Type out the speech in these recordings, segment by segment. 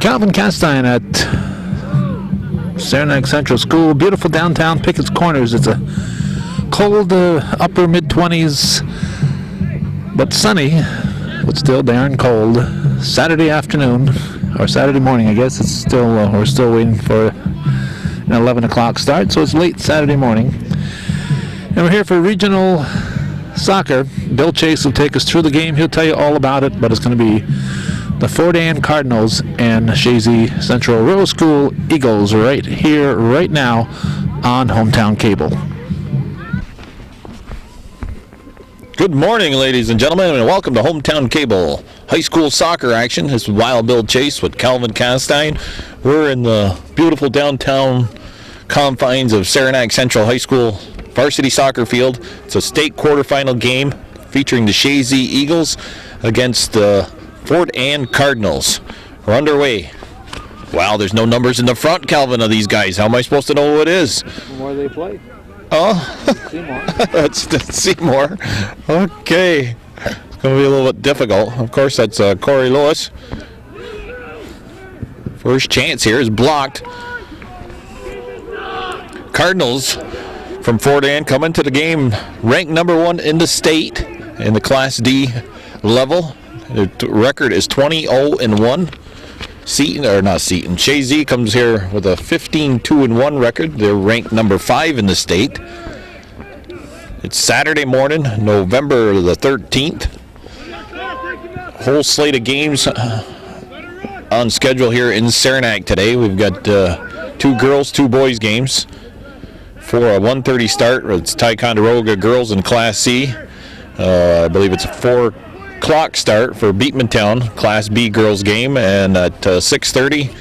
Calvin Castine at Saranac Central School. Beautiful downtown Pickett's Corners. It's a cold upper mid-20s, but sunny, but still darn cold. Saturday afternoon, or Saturday morning, I guess. It's still we're still waiting for an 11 o'clock start, so it's late Saturday morning. And we're here for regional soccer. Bill Chase will take us through the game. He'll tell you all about it, but it's going to be the Fort Ann Cardinals and Chazy Central Rural School Eagles right here, right now on Hometown Cable. Good morning, ladies and gentlemen, and welcome to Hometown Cable. High school soccer action. This is Wild Bill Chase with Calvin Castine. We're in the beautiful downtown confines of Saranac Central High School varsity soccer field. It's a state quarterfinal game featuring the Chazy Eagles against the Fort Ann Cardinals. We're underway. Wow, there's no numbers in the front, Calvin, of these guys. How am I supposed to know who it is? Where they play. Oh, Seymour. that's Seymour. Okay. It's going to be a little bit difficult. Of course, that's Corey Lewis. First chance here is blocked. Cardinals from Fort Ann coming to the game ranked number 1 in the state in the Class D level. The record is 20-0-1. Chazy comes here with a 15-2-1 record. They're ranked number 5 in the state. It's Saturday morning, November the 13th. Whole slate of games on schedule here in Saranac today. We've got 2 girls, 2 boys games for a 1:30 start. It's Ticonderoga girls in Class C. I believe it's a 4 o'clock start for Beatmantown Class B girls game, and at 6:30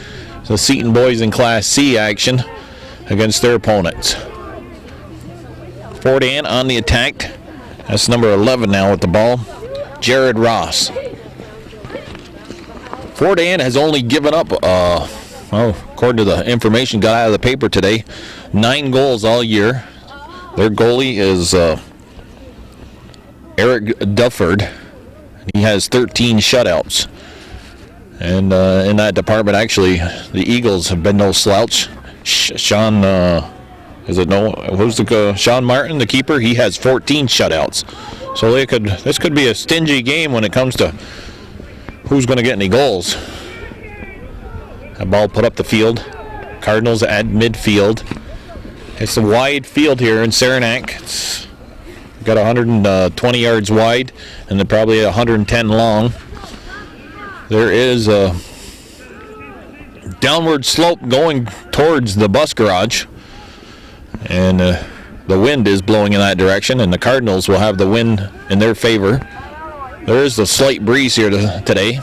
the Seton boys in Class C action against their opponents. Fort Ann on the attack. That's number 11 now with the ball, Jared Ross. Fort Ann has only given up, according to the information got out of the paper today, 9 goals all year. Their goalie is Eric Dufford. He has 13 shutouts. And in that department, actually, the Eagles have been no slouch. Sean Martin, the keeper? He has 14 shutouts. So this could be a stingy game when it comes to who's going to get any goals. That ball put up the field. Cardinals at midfield. It's a wide field here in Saranac. It's got 120 yards wide, and they're probably 110 long. There is a downward slope going towards the bus garage, and the wind is blowing in that direction, and the Cardinals will have the wind in their favor. There is a slight breeze here today.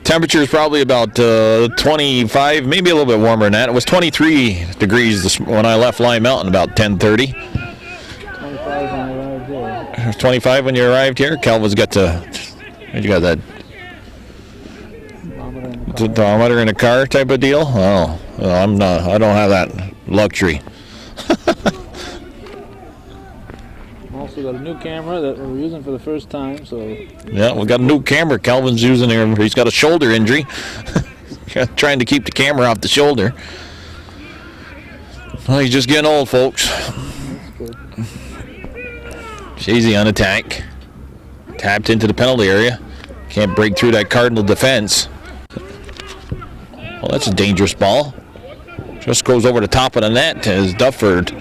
Temperature is probably about 25, maybe a little bit warmer than that. It was 23 degrees when I left Lime Mountain about 10:30. 25 when I arrived here. It was 25 when you arrived here. Calvin's got that thermometer in the car type of deal. Oh, well, I don't have that luxury. Also got a new camera that we're using for the first time, so. Yeah, we got a new camera Calvin's using here. He's got a shoulder injury. Trying to keep the camera off the shoulder. Well, he's just getting old, folks. That's good. Chazy on attack. Tapped into the penalty area. Can't break through that Cardinal defense. Well, that's a dangerous ball. Just goes over the top of the net as Dufford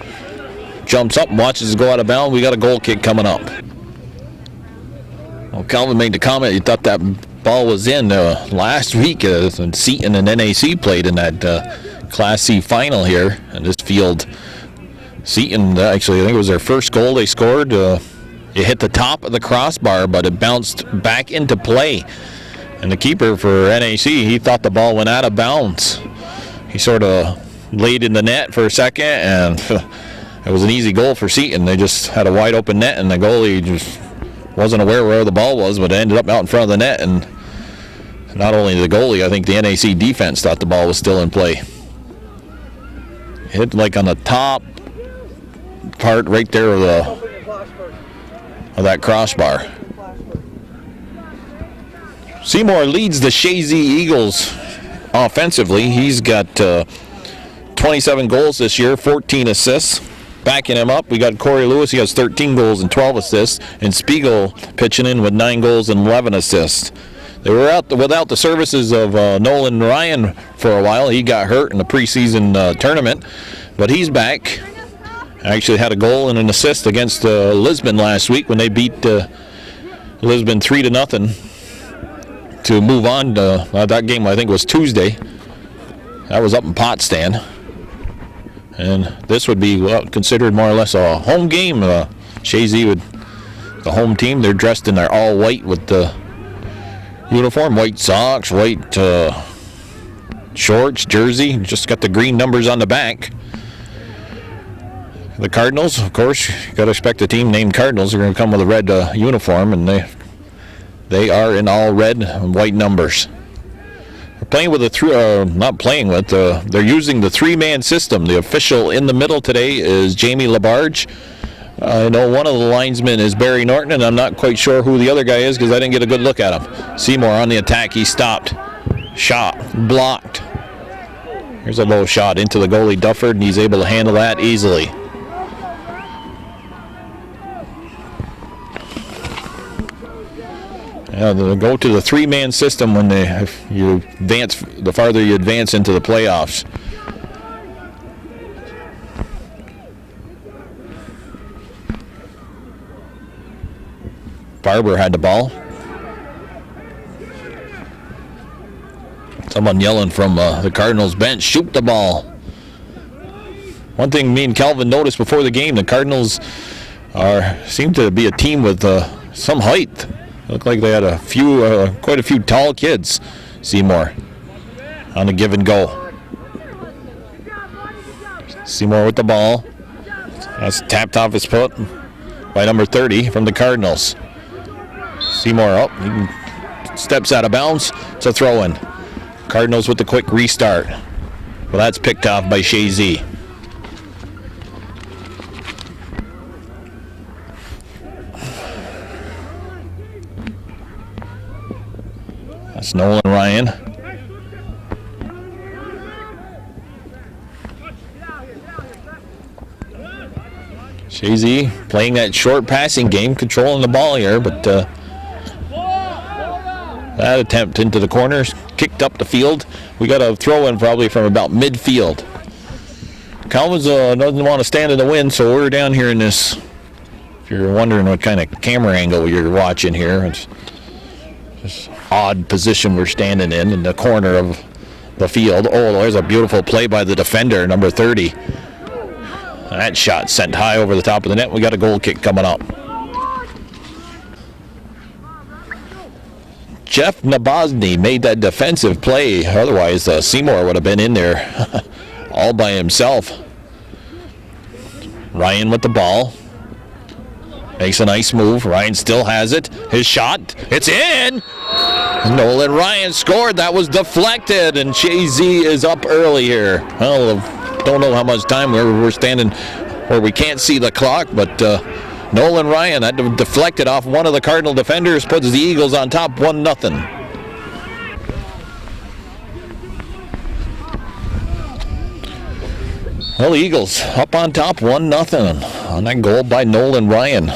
jumps up and watches it go out of bounds. We got a goal kick coming up. Well, Calvin made the comment he thought that ball was in last week. Seton and NAC played in that Class C final here in this field. Seton, actually, I think it was their first goal they scored. It hit the top of the crossbar, but it bounced back into play. And the keeper for NAC, he thought the ball went out of bounds. He sort of laid in the net for a second, and it was an easy goal for Seton. They just had a wide open net, and the goalie just wasn't aware where the ball was, but it ended up out in front of the net. And not only the goalie, I think the NAC defense thought the ball was still in play. Hit like on the top part right there of that crossbar. Seymour leads the Chazy Eagles offensively. He's got 27 goals this year, 14 assists. Backing him up, we got Corey Lewis. He has 13 goals and 12 assists. And Spiegel pitching in with 9 goals and 11 assists. They were out without the services of Nolan Ryan for a while. He got hurt in the preseason tournament, but he's back. Actually had a goal and an assist against Lisbon last week when they beat Lisbon 3-0 to move on. That game, I think, was Tuesday. That was up in Potsdam. And this would be considered more or less a home game. Chazy, the home team, they're dressed in their all white with the uniform, white socks, white shorts, jersey, just got the green numbers on the back. The Cardinals, of course, you got to expect a team named Cardinals are going to come with a red uniform, and they are in all red and white numbers. They're playing with they're using the 3-man system. The official in the middle today is Jamie Labarge. I know one of the linesmen is Barry Norton, and I'm not quite sure who the other guy is because I didn't get a good look at him. Seymour on the attack. He stopped. Shot. Blocked. Here's a low shot into the goalie Dufford, and he's able to handle that easily. Yeah, they'll go to the 3-man system when you advance. The farther you advance into the playoffs. Barber had the ball. Someone yelling from the Cardinals bench, shoot the ball. One thing me and Calvin noticed before the game, the Cardinals seem to be a team with some height. Looked like they had quite a few tall kids. Seymour on the give and go. Seymour with the ball. That's tapped off his foot by number 30 from the Cardinals. Seymour up. He steps out of bounds. It's a throw-in. Cardinals with the quick restart. Well, that's picked off by Chazy. That's Nolan Ryan. Chazy playing that short passing game, controlling the ball here, but that attempt into the corners, kicked up the field. We got a throw in probably from about midfield. Calvin's doesn't want to stand in the wind, so we're down here in this. If you're wondering what kind of camera angle you're watching here, it's just odd position we're standing in the corner of the field. Oh, there's a beautiful play by the defender, number 30. That shot sent high over the top of the net. We got a goal kick coming up. Jeff Nabozny made that defensive play. Otherwise, Seymour would have been in there all by himself. Ryan with the ball. Makes a nice move. Ryan still has it. His shot. It's in! Nolan Ryan scored. That was deflected, and Chazy is up early here. Well, don't know how much time we're standing where we can't see the clock, but Nolan Ryan had deflected off one of the Cardinal defenders, puts the Eagles on top 1-0. Well, the Eagles up on top 1-0 on that goal by Nolan Ryan.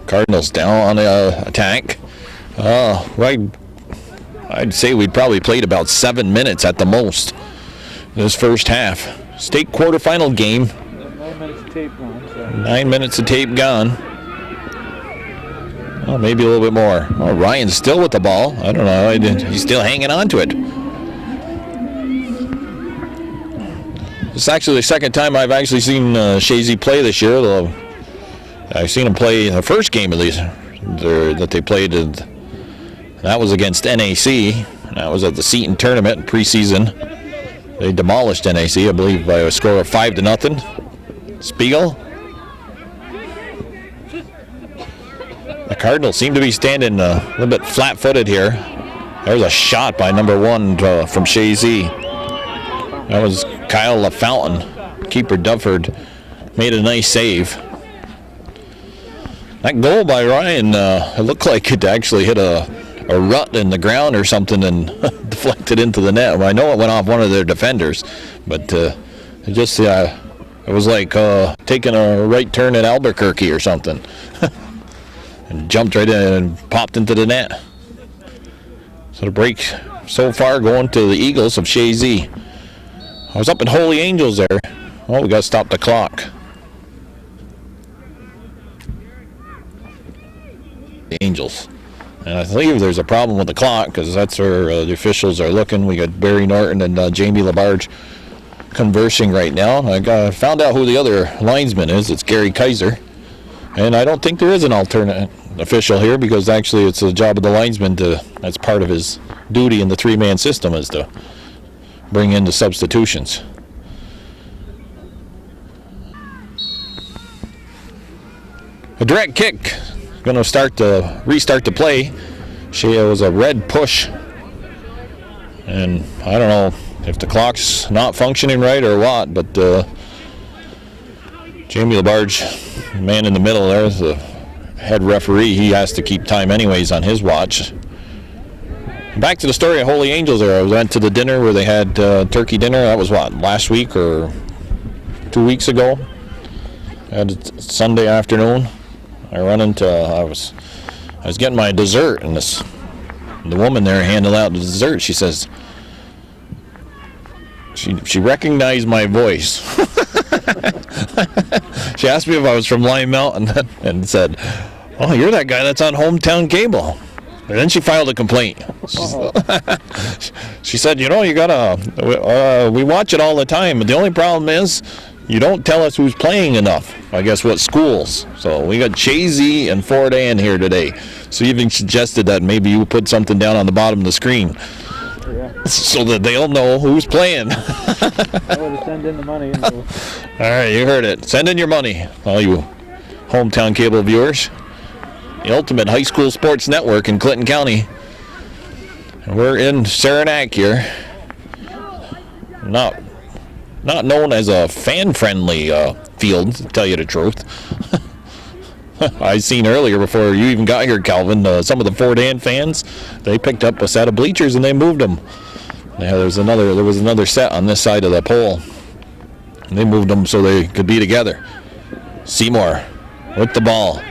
Cardinals down on the attack. I'd say we probably played about 7 minutes at the most this first half. State quarterfinal game. 9 minutes of tape gone. So. 9 minutes of tape gone. Oh, maybe a little bit more. Oh, Ryan's still with the ball. I don't know. He's still hanging on to it. It's actually the second time I've actually seen Chazy play this year. Though I've seen him play in the first game of these that they played. That was against NAC. That was at the Seton tournament preseason. They demolished NAC, I believe, by a score of 5-0. Spiegel. The Cardinals seem to be standing a little bit flat-footed here. There's a shot by number 1 from Chazy. That was Kyle LaFountain. Keeper Dufford made a nice save. That goal by Ryan, it looked like it actually hit a rut in the ground or something and deflected into the net. Well, I know it went off one of their defenders, but it just it was like taking a right turn at Albuquerque or something. And jumped right in and popped into the net. So the break so far going to the Eagles of Chazy. I was up at Holy Angels there. Oh, we got to stop the clock. The Angels. And I believe there's a problem with the clock because that's where the officials are looking. We got Barry Norton and Jamie Labarge conversing right now. I found out who the other linesman is. It's Gary Kaiser. And I don't think there is an alternate official here because actually it's the job of the linesman that's part of his duty in the three-man system is to bring in the substitutions. A direct kick. Going to restart the play. It was a red push. And I don't know if the clock's not functioning right or what, but Jamie Labarge, man in the middle there, is the head referee. He has to keep time anyways on his watch. Back to the story of Holy Angels there. I went to the dinner where they had turkey dinner. That was what, last week or 2 weeks ago? I had it Sunday afternoon. I was getting my dessert, and the woman there handed out the dessert. She says, she recognized my voice. She asked me if I was from Lime Mountain and said, "Oh, you're that guy that's on Hometown Cable." And then she filed a complaint. She said, "You know, you gotta. We watch it all the time, but the only problem is you don't tell us who's playing enough. I guess what schools. So we got Chazy and Fort Ann here today. So you even suggested that maybe you put something down on the bottom of the screen." Yeah. So that they'll know who's playing. I would have sent in the money. All right, you heard it. Send in your money, all you Hometown Cable viewers. The ultimate high school sports network in Clinton County. And we're in Saranac here. Not known as a fan-friendly field, to tell you the truth. I seen earlier before you even got here, Calvin, some of the Fort Ann fans, they picked up a set of bleachers and they moved them. Yeah, there was another set on this side of the pole. And they moved them so they could be together. Seymour with the ball.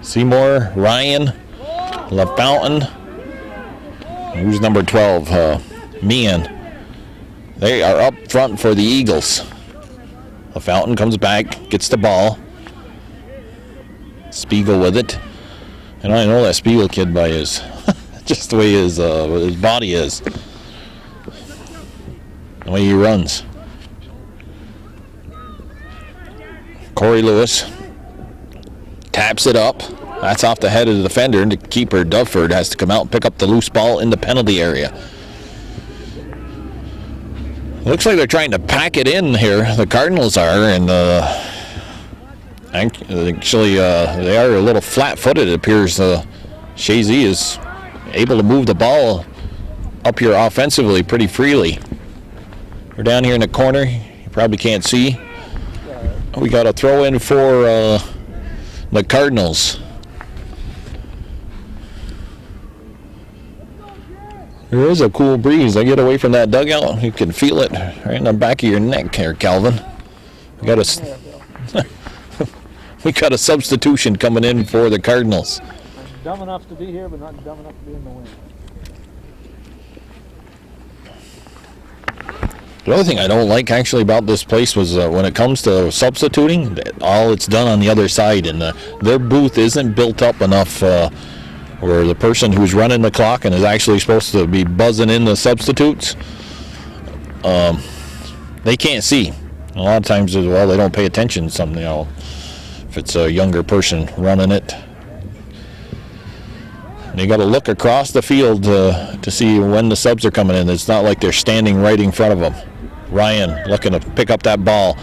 Seymour, Ryan, LaFountain. Who's number 12? Meehan. They are up front for the Eagles. LaFountain comes back, gets the ball. Spiegel with it. And I know that Spiegel kid by his, just the way his body is. The way he runs. Corey Lewis taps it up. That's off the head of the defender, and the keeper, Duford, has to come out and pick up the loose ball in the penalty area. Looks like they're trying to pack it in here. The Cardinals are, and actually they are a little flat-footed. It appears Chazy is able to move the ball up here offensively pretty freely. We're down here in the corner. You probably can't see. We got a throw in for the Cardinals. There is a cool breeze. I get away from that dugout, you can feel it right in the back of your neck here, Calvin. We got a substitution coming in for the Cardinals. I'm dumb enough to be here, but not dumb enough to be in the wind. The other thing I don't like actually about this place was when it comes to substituting, all it's done on the other side, and their booth isn't built up enough where the person who's running the clock and is actually supposed to be buzzing in the substitutes, they can't see. A lot of times, well, they don't pay attention. If it's a younger person running it, they got to look across the field to see when the subs are coming in. It's not like they're standing right in front of them. Ryan looking to pick up that ball,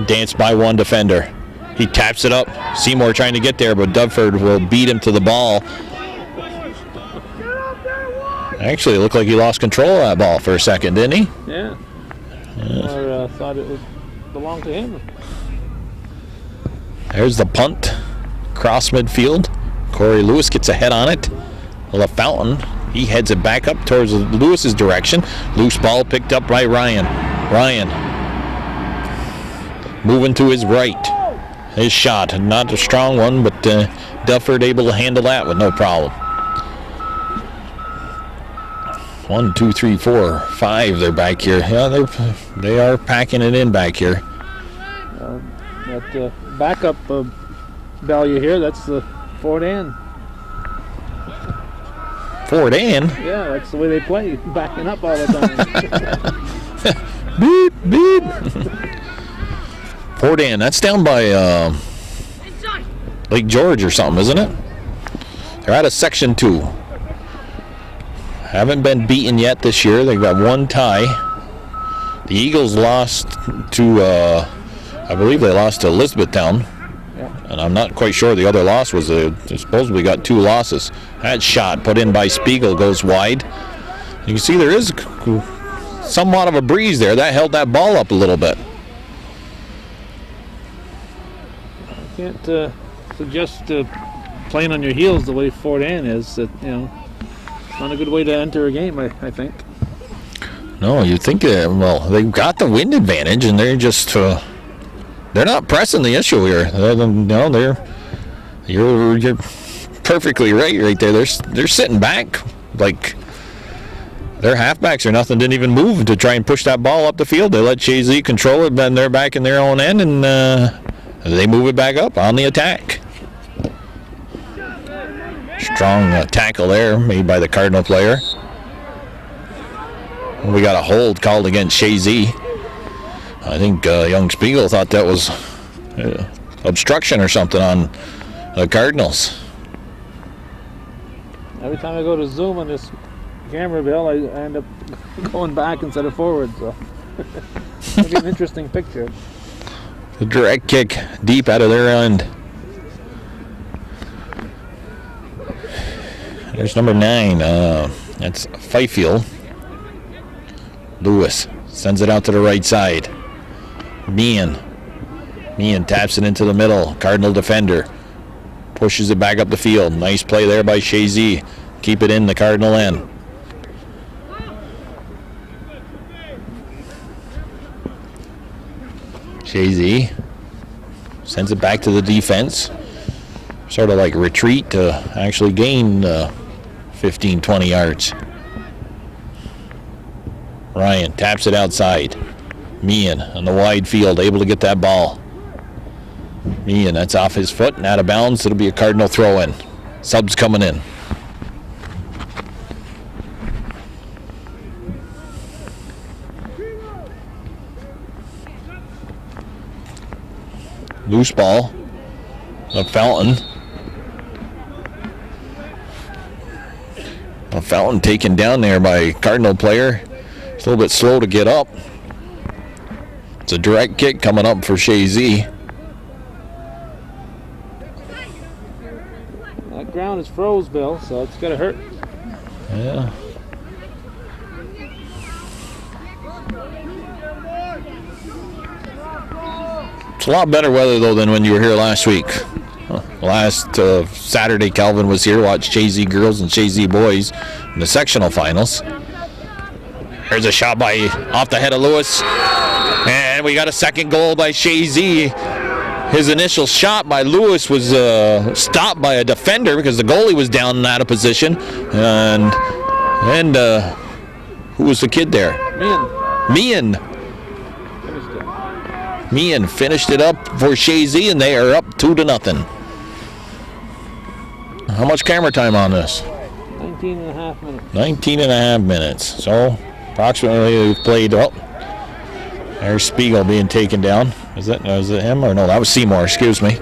danced by one defender. He taps it up. Seymour trying to get there, but Duford will beat him to the ball. Actually, it looked like he lost control of that ball for a second, didn't he? Yeah. Or thought it belonged to him. There's the punt. Cross midfield. Corey Lewis gets a head on it. LaFountain, he heads it back up towards Lewis's direction. Loose ball picked up by Ryan. Ryan moving to his right. His shot, not a strong one, but Dufford able to handle that with no problem. 1, 2, 3, 4, 5. They're back here. Yeah, they are packing it in back here. That backup value here, that's the Fort Ann. Fort Ann? Yeah, that's the way they play, backing up all the time. Beep, beep. Fort Ann, that's down by Lake George or something, isn't it? They're out of Section 2. Haven't been beaten yet this year. They've got one tie. The Eagles lost to, I believe they lost to Elizabethtown. Yeah. And I'm not quite sure the other loss was, they supposedly got 2 losses. That shot put in by Spiegel goes wide. You can see there is somewhat of a breeze there. That held that ball up a little bit. I can't suggest playing on your heels the way Fort Ann is. That, it's not a good way to enter a game, I think. No, you think, well, they've got the wind advantage, and they're just, they're not pressing the issue here. You're perfectly right there. They're sitting back, like their halfbacks or nothing didn't even move to try and push that ball up the field. They let Chazy control it, then they're back in their own end, and they move it back up on the attack. Strong tackle there made by the Cardinal player. We got a hold called against Chazy. I think young Spiegel thought that was obstruction or something on the Cardinals. Every time I go to zoom on this camera, Bill, I end up going back instead of forward. So it'll be an interesting picture. The direct kick deep out of their end. There's number 9. That's Fifield. Lewis sends it out to the right side. Meehan taps it into the middle. Cardinal defender pushes it back up the field. Nice play there by Chazy. Keep it in the Cardinal end. Chazy sends it back to the defense. Sort of like retreat to actually gain 15, 20 yards. Ryan taps it outside. Meehan on the wide field, able to get that ball. Meehan, that's off his foot and out of bounds. It'll be a Cardinal throw-in. Subs coming in. Loose ball. A Fountain. A Fountain taken down there by Cardinal player. It's a little bit slow to get up. It's a direct kick coming up for Chazy. That ground is froze, Bill, so it's going to hurt. Yeah. It's a lot better weather, though, than when you were here last week. Last Saturday, Calvin was here, watched Chazy girls and Chazy boys in the sectional finals. There's a shot off the head of Lewis. And we got a second goal by Chazy. His initial shot by Lewis was stopped by a defender because the goalie was down and out of position. And who was the kid there? Meehan. Meehan finished it up for Chazy, and they are up 2-0. How much camera time on this? 19 and a half minutes. 19 and a half minutes. So approximately we've played, there's Spiegel being taken down. Was it him? Or no, that was Seymour, excuse me.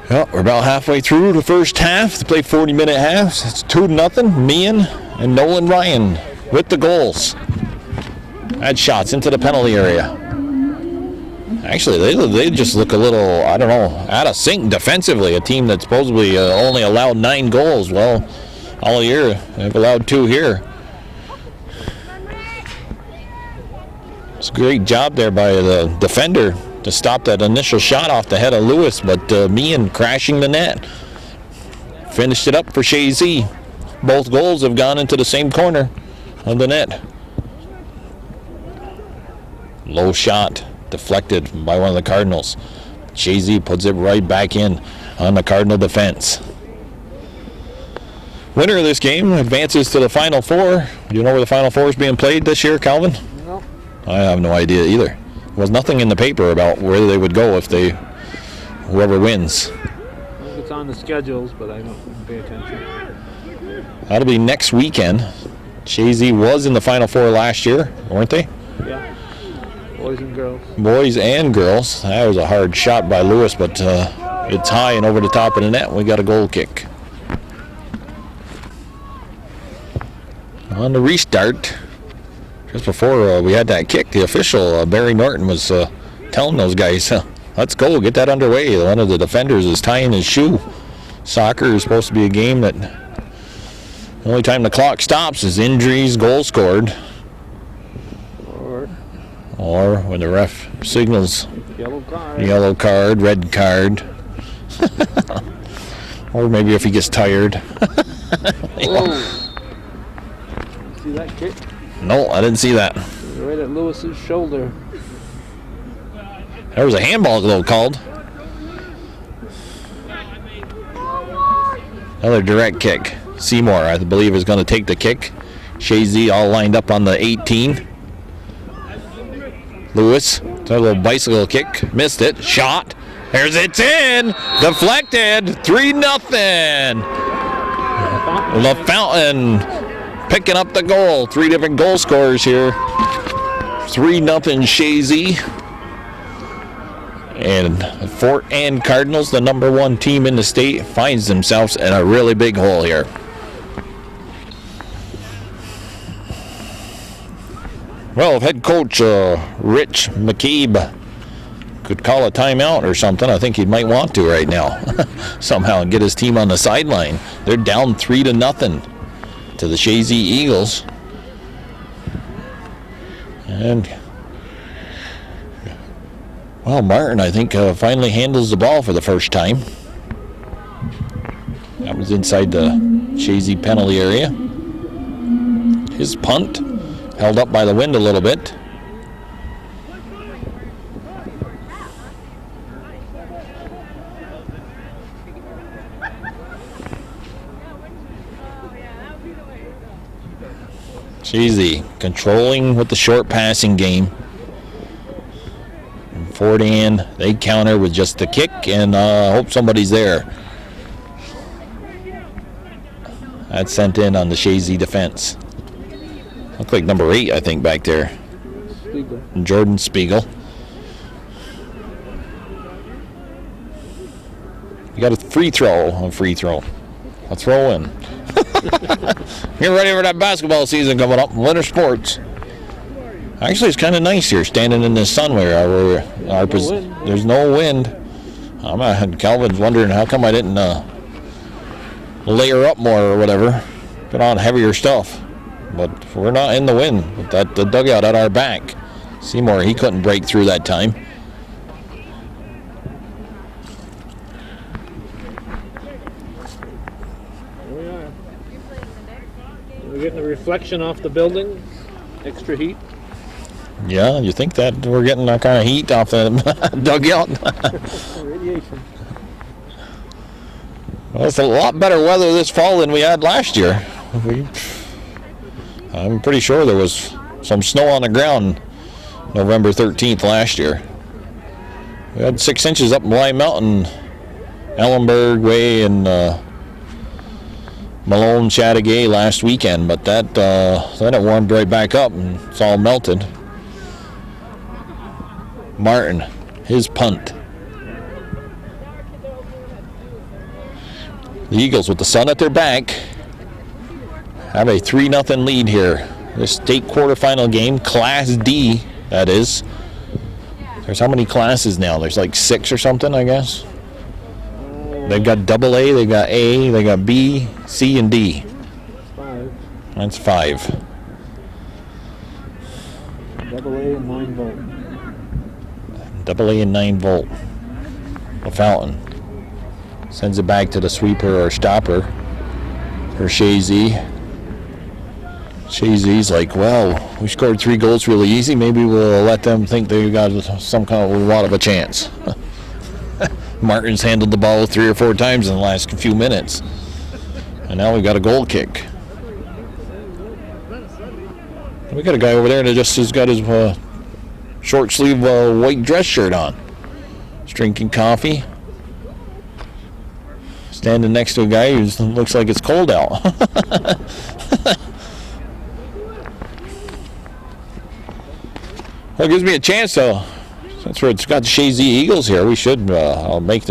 Well, we're about halfway through the first half. They play 40-minute halves. It's 2-0. Meehan and Nolan Ryan with the goals. Had shots into the penalty area. Actually, they just look a little, I don't know, out of sync defensively. A team that supposedly only allowed 9 goals. Well, all year they've allowed 2 here. It's a great job there by the defender, to stop that initial shot off the head of Lewis, but Meehan crashing the net. Finished it up for Chazy. Both goals have gone into the same corner of the net. Low shot, deflected by one of the Cardinals. Chazy puts it right back in on the Cardinal defense. Winner of this game advances to the Final Four. Do you know where the Final Four is being played this year, Calvin? No. I have no idea either. There was nothing in the paper about where they would go if whoever wins. I think it's on the schedules, but I don't pay attention. That'll be next weekend. Chazy was in the Final Four last year, weren't they? Yeah. Boys and girls. Boys and girls. That was a hard shot by Lewis, but it's high and over the top of the net. We got a goal kick. On the restart, just before we had that kick, the official, Barry Norton, was telling those guys, let's go, get that underway. One of the defenders is tying his shoe. Soccer is supposed to be a game that the only time the clock stops is injuries, goal scored. Or when the ref signals yellow card, red card. Or maybe if he gets tired. See that kick? No, I didn't see that. Right at Lewis's shoulder. There was a handball though called. Another direct kick. Seymour, I believe, is going to take the kick. Chazy all lined up on the 18. Lewis, a little bicycle kick, missed it, shot. There's it's in, deflected, 3-0. LaFountain picking up the goal. 3 different goal scorers here. 3-0 Chazy. And Fort Ann Cardinals, the #1 team in the state, finds themselves in a really big hole here. Well, if head coach Rich McCabe could call a timeout or something, I think he might want to right now. Somehow and get his team on the sideline. They're down 3-0 to the Chazy Eagles. And, well, Martin, I think, finally handles the ball for the first time. That was inside the Chazy penalty area. His punt held up by the wind a little bit. Chazy controlling with the short passing game. And Fort Ann, they counter with just the kick and hope somebody's there. That's sent in on the Chazy defense. Look like number 8, I think, back there. Spiegel. Jordan Spiegel. You got a free throw. A throw in. Get ready for that basketball season coming up in winter sports. Actually, it's kind of nice here, standing in the sun where there's no wind. Calvin's wondering how come I didn't layer up more or whatever, put on heavier stuff. But we're not in the wind with the dugout at our back. Seymour, he couldn't break through that time. Here we are. We're getting the reflection off the building. Extra heat. Yeah, you think that we're getting that kind of heat off the dugout? Radiation. Well, it's a lot better weather this fall than we had last year. I'm pretty sure there was some snow on the ground November 13th last year. We had 6 inches up in Lime Mountain, Ellenberg Way, and Malone, Chattagay last weekend, but then it warmed right back up and it's all melted. Martin, his punt. The Eagles, with the sun at their back, have a 3-0 lead here. This state quarterfinal game, Class D, that is. There's how many classes now? There's like 6 or something, I guess. They've got AA, they got A, they got B, C, and D. 5. That's 5. AA and 9 volt. AA and 9 volt. The fountain. Sends it back to the sweeper or stopper for Chazy. Chazy's like, well, we scored 3 goals really easy. Maybe we'll let them think they got some kind of a lot of a chance. Martin's handled the ball 3 or 4 times in the last few minutes. And now we've got a goal kick. We got a guy over there that just has got his short sleeve white dress shirt on. He's drinking coffee. Standing next to a guy who looks like it's cold out. Well, it gives me a chance, though. Since it's got the Chazy Eagles here, we should let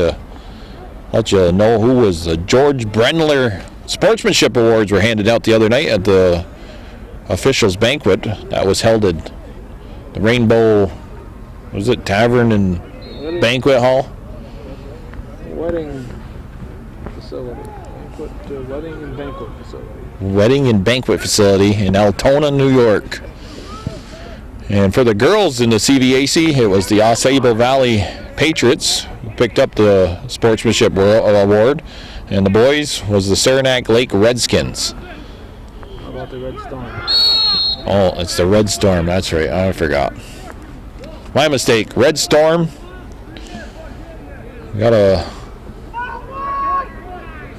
you know who was the George Brendler Sportsmanship Awards were handed out the other night at the officials banquet that was held at the Rainbow, was it Tavern and Banquet Hall? Wedding facility. Wedding and banquet facility. Wedding and banquet facility in Altona, New York. And for the girls in the CVAC, it was the Osable Valley Patriots who picked up the Sportsmanship Award. And the boys was the Saranac Lake Redskins. How about the Red Storm? Oh, it's the Red Storm. That's right. I forgot. My mistake. Red Storm. I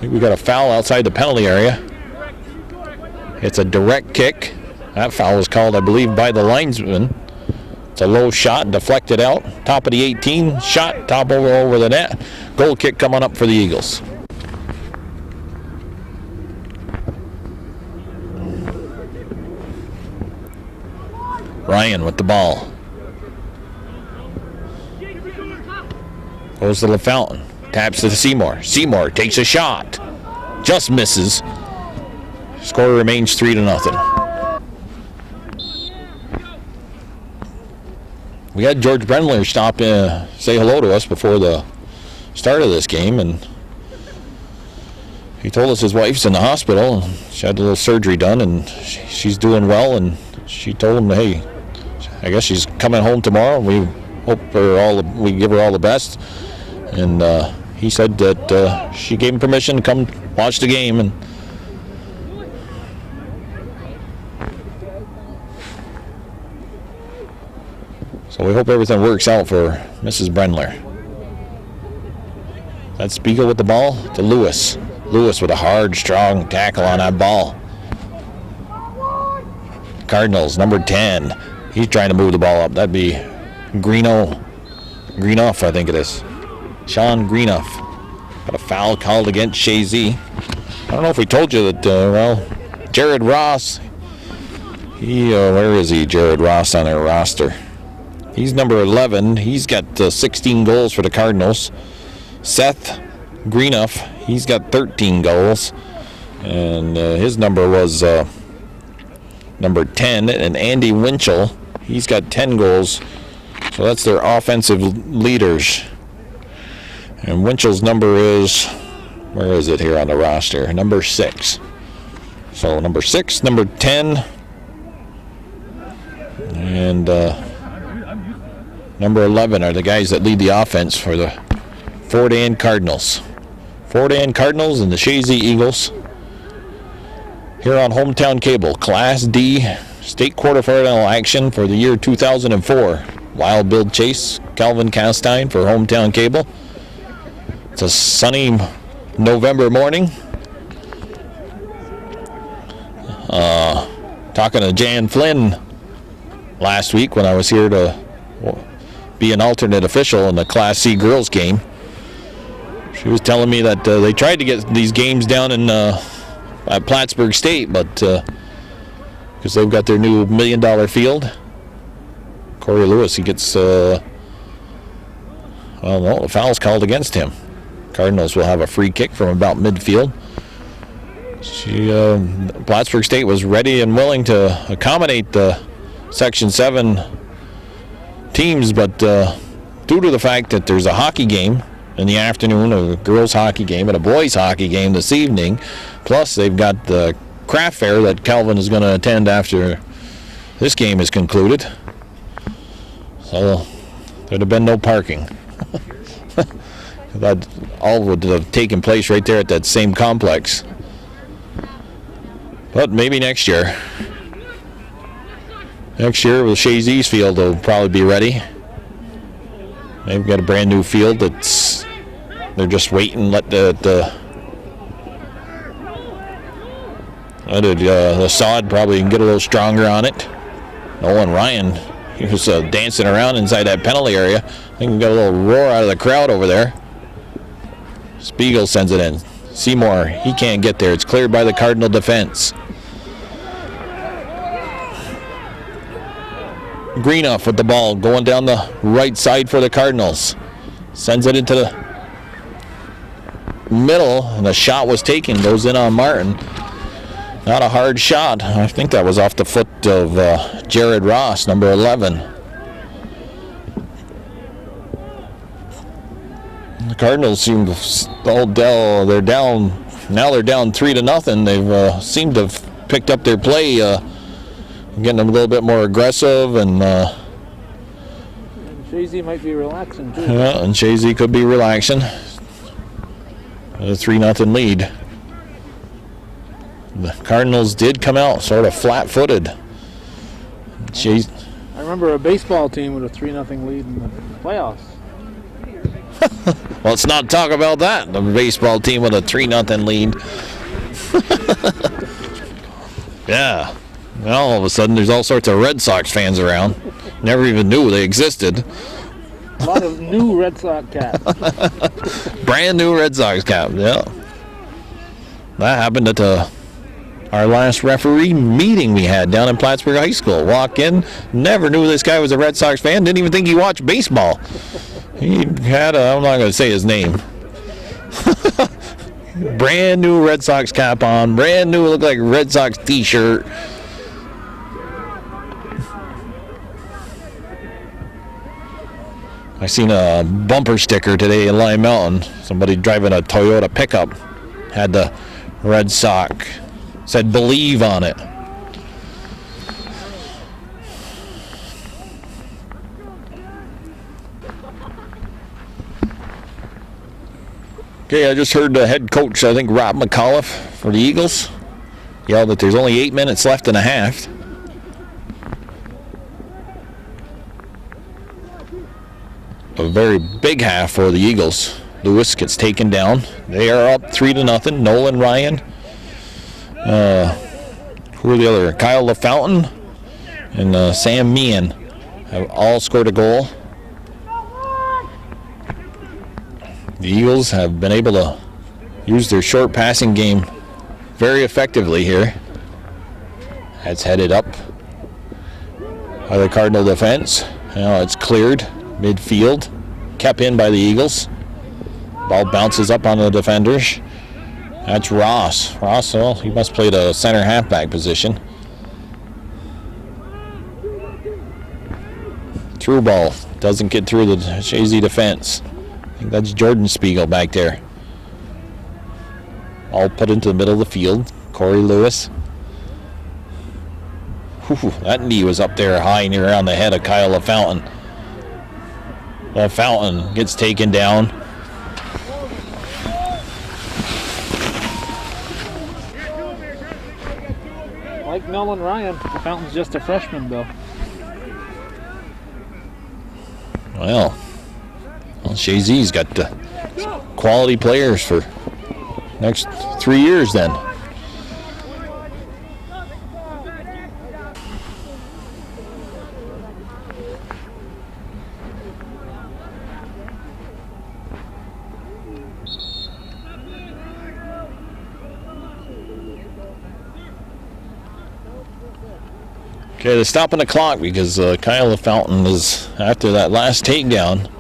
think we got a foul outside the penalty area. It's a direct kick. That foul was called, I believe, by the linesman. It's a low shot, deflected out. Top of the 18, shot, top over the net. Goal kick coming up for the Eagles. Ryan with the ball. Goes to the fountain. Taps to Seymour. Seymour takes a shot. Just misses. Score remains 3-0. We had George Brendler stop in, say hello to us before the start of this game, and he told us his wife's in the hospital. She had a little surgery done, and she's doing well, and she told him, hey, I guess she's coming home tomorrow. We hope we give her all the best. And he said that she gave him permission to come watch the game, and so we hope everything works out for Mrs. Brendler. That's Spiegel with the ball to Lewis. Lewis with a hard, strong tackle on that ball. Cardinals, number 10. He's trying to move the ball up. That'd be Greenough, I think it is. Sean Greenough. Got a foul called against Chazy. I don't know if we told you that, Jared Ross. Where is he, Jared Ross, on their roster? He's number 11. He's got 16 goals for the Cardinals. Seth Greenough, he's got 13 goals. And his number was number 10. And Andy Winchell, he's got 10 goals. So that's their offensive leaders. And Winchell's number is, where is it here on the roster? Number 6. So number 6, number 10, and number 11 are the guys that lead the offense for the Fort Ann Cardinals. Fort Ann Cardinals and the Chazy Eagles here on Hometown Cable. Class D state quarterfinal action for the year 2004. Wild Bill Chase, Calvin Castine for Hometown Cable. It's a sunny November morning. Talking to Jan Flynn last week when I was here to be an alternate official in the Class C girls game. She was telling me that they tried to get these games down in at Plattsburgh State, but because they've got their new $1 million field. Corey Lewis, he gets the foul's called against him. Cardinals will have a free kick from about midfield. Plattsburgh State was ready and willing to accommodate the Section 7 teams, but due to the fact that there's a hockey game in the afternoon, a girls hockey game and a boys hockey game this evening, plus they've got the craft fair that Calvin is going to attend after this game is concluded. So Could have been no parking. That all would have taken place right there at that same complex. But maybe next year. Next year, with Chazy field will probably be ready. They've got a brand new field that's they're just waiting. Let the sod probably can get a little stronger on it. Nolan Ryan, he was dancing around inside that penalty area. I think we got a little roar out of the crowd over there. Spiegel sends it in. Seymour, he can't get there. It's cleared by the Cardinal defense. Greenough with the ball going down the right side for the Cardinals. Sends it into the middle, and the shot was taken. Goes in on Martin. Not a hard shot. I think that was off the foot of Jared Ross, number 11. The Cardinals seem to they're down. Now they're down 3-0. They've seemed to have picked up their play, getting a little bit more aggressive, and Chazy might be relaxing too. yeah, and Chazy could be relaxing. A 3-0 lead. The Cardinals did come out sort of flat-footed. I remember a baseball team with a 3-0 lead in the playoffs. Well, let's not talk about that. The baseball team with a 3-0 lead. Yeah. Well, all of a sudden, there's all sorts of Red Sox fans around. Never even knew they existed. A lot of new Red Sox caps. Brand new Red Sox cap, yeah. That happened at our last referee meeting we had down in Plattsburgh High School. Walk in, never knew this guy was a Red Sox fan, didn't even think he watched baseball. He had I'm not going to say his name. Brand new Red Sox cap on, brand new, looked like Red Sox t-shirt. I seen a bumper sticker today in Lime Mountain. Somebody driving a Toyota pickup had the Red Sox, said "Believe" on it. Okay, I just heard the head coach, I think Rob McAuliffe for the Eagles, yell that there's only 8 minutes left in the half. A very big half for the Eagles. Lewis gets taken down. They are up 3-0. Nolan Ryan. Who are the other? Kyle LaFountain and Sam Meehan have all scored a goal. The Eagles have been able to use their short passing game very effectively here. That's headed up by the Cardinal defense. Now it's cleared midfield, kept in by the Eagles. Ball bounces up on the defenders. That's Ross. Ross, well, he must play the center halfback position. Through ball doesn't get through the Chazy defense. I think that's Jordan Spiegel back there. All put into the middle of the field. Corey Lewis. Whew, that knee was up there high near around the head of Kyle LaFountain. LaFountain gets taken down. Like Nolan Ryan, LaFountain's just a freshman though. Well, Chazy's got quality players for next 3 years then. Okay, they're stopping the clock because Kyle LaFountain is, after that last takedown,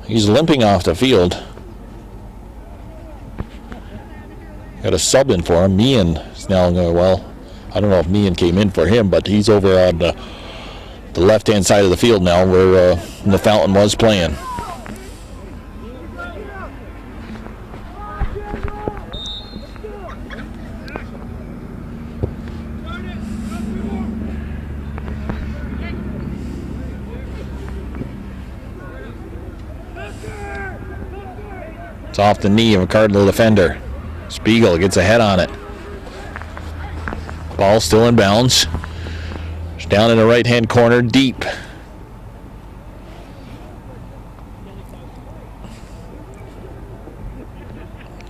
he's limping off the field. Got a sub in for him. Meehan is now going, well, I don't know if Meehan came in for him, but he's over on the left-hand side of the field now where LaFountain was playing. It's off the knee of a Cardinal defender. Spiegel gets a head on it. Ball still in bounds. It's down in the right-hand corner, deep.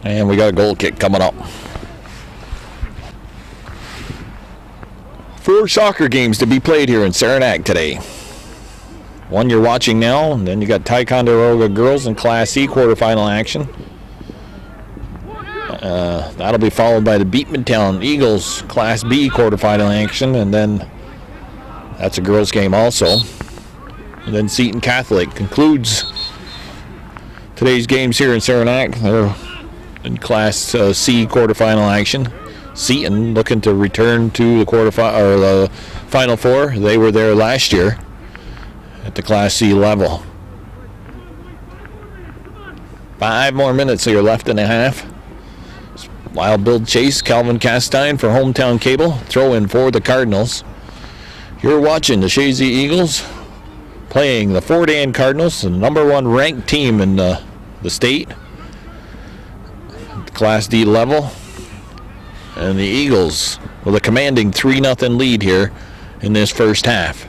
And we got a goal kick coming up. 4 soccer games to be played here in Saranac today. One you're watching now, and then you got Ticonderoga girls in Class C quarterfinal action. That'll be followed by the Beatmantown Eagles Class B quarterfinal action, and then that's a girls game also. And then Seton Catholic concludes today's games here in Saranac. They're in Class C quarterfinal action. Seton looking to return to the Final Four. They were there last year at the Class C level. 5 more minutes here left in the half. Wild Bill Chase, Calvin Castine for Hometown Cable. Throw in for the Cardinals. You're watching the Chazy Eagles playing the Fort Anne Cardinals, the #1 ranked team in the state, the Class D level. And the Eagles with a commanding 3-0 lead here in this first half.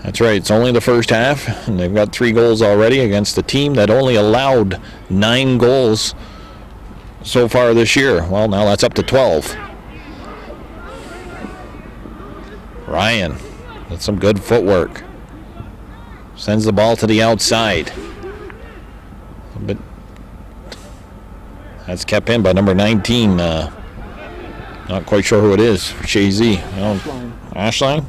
That's right, it's only the first half, and they've got 3 goals already against a team that only allowed 9 goals so far this year. Well, now that's up to 12. Ryan with some good footwork. Sends the ball to the outside. But that's kept in by number 19. Not quite sure who it is for Chazy. Ashline?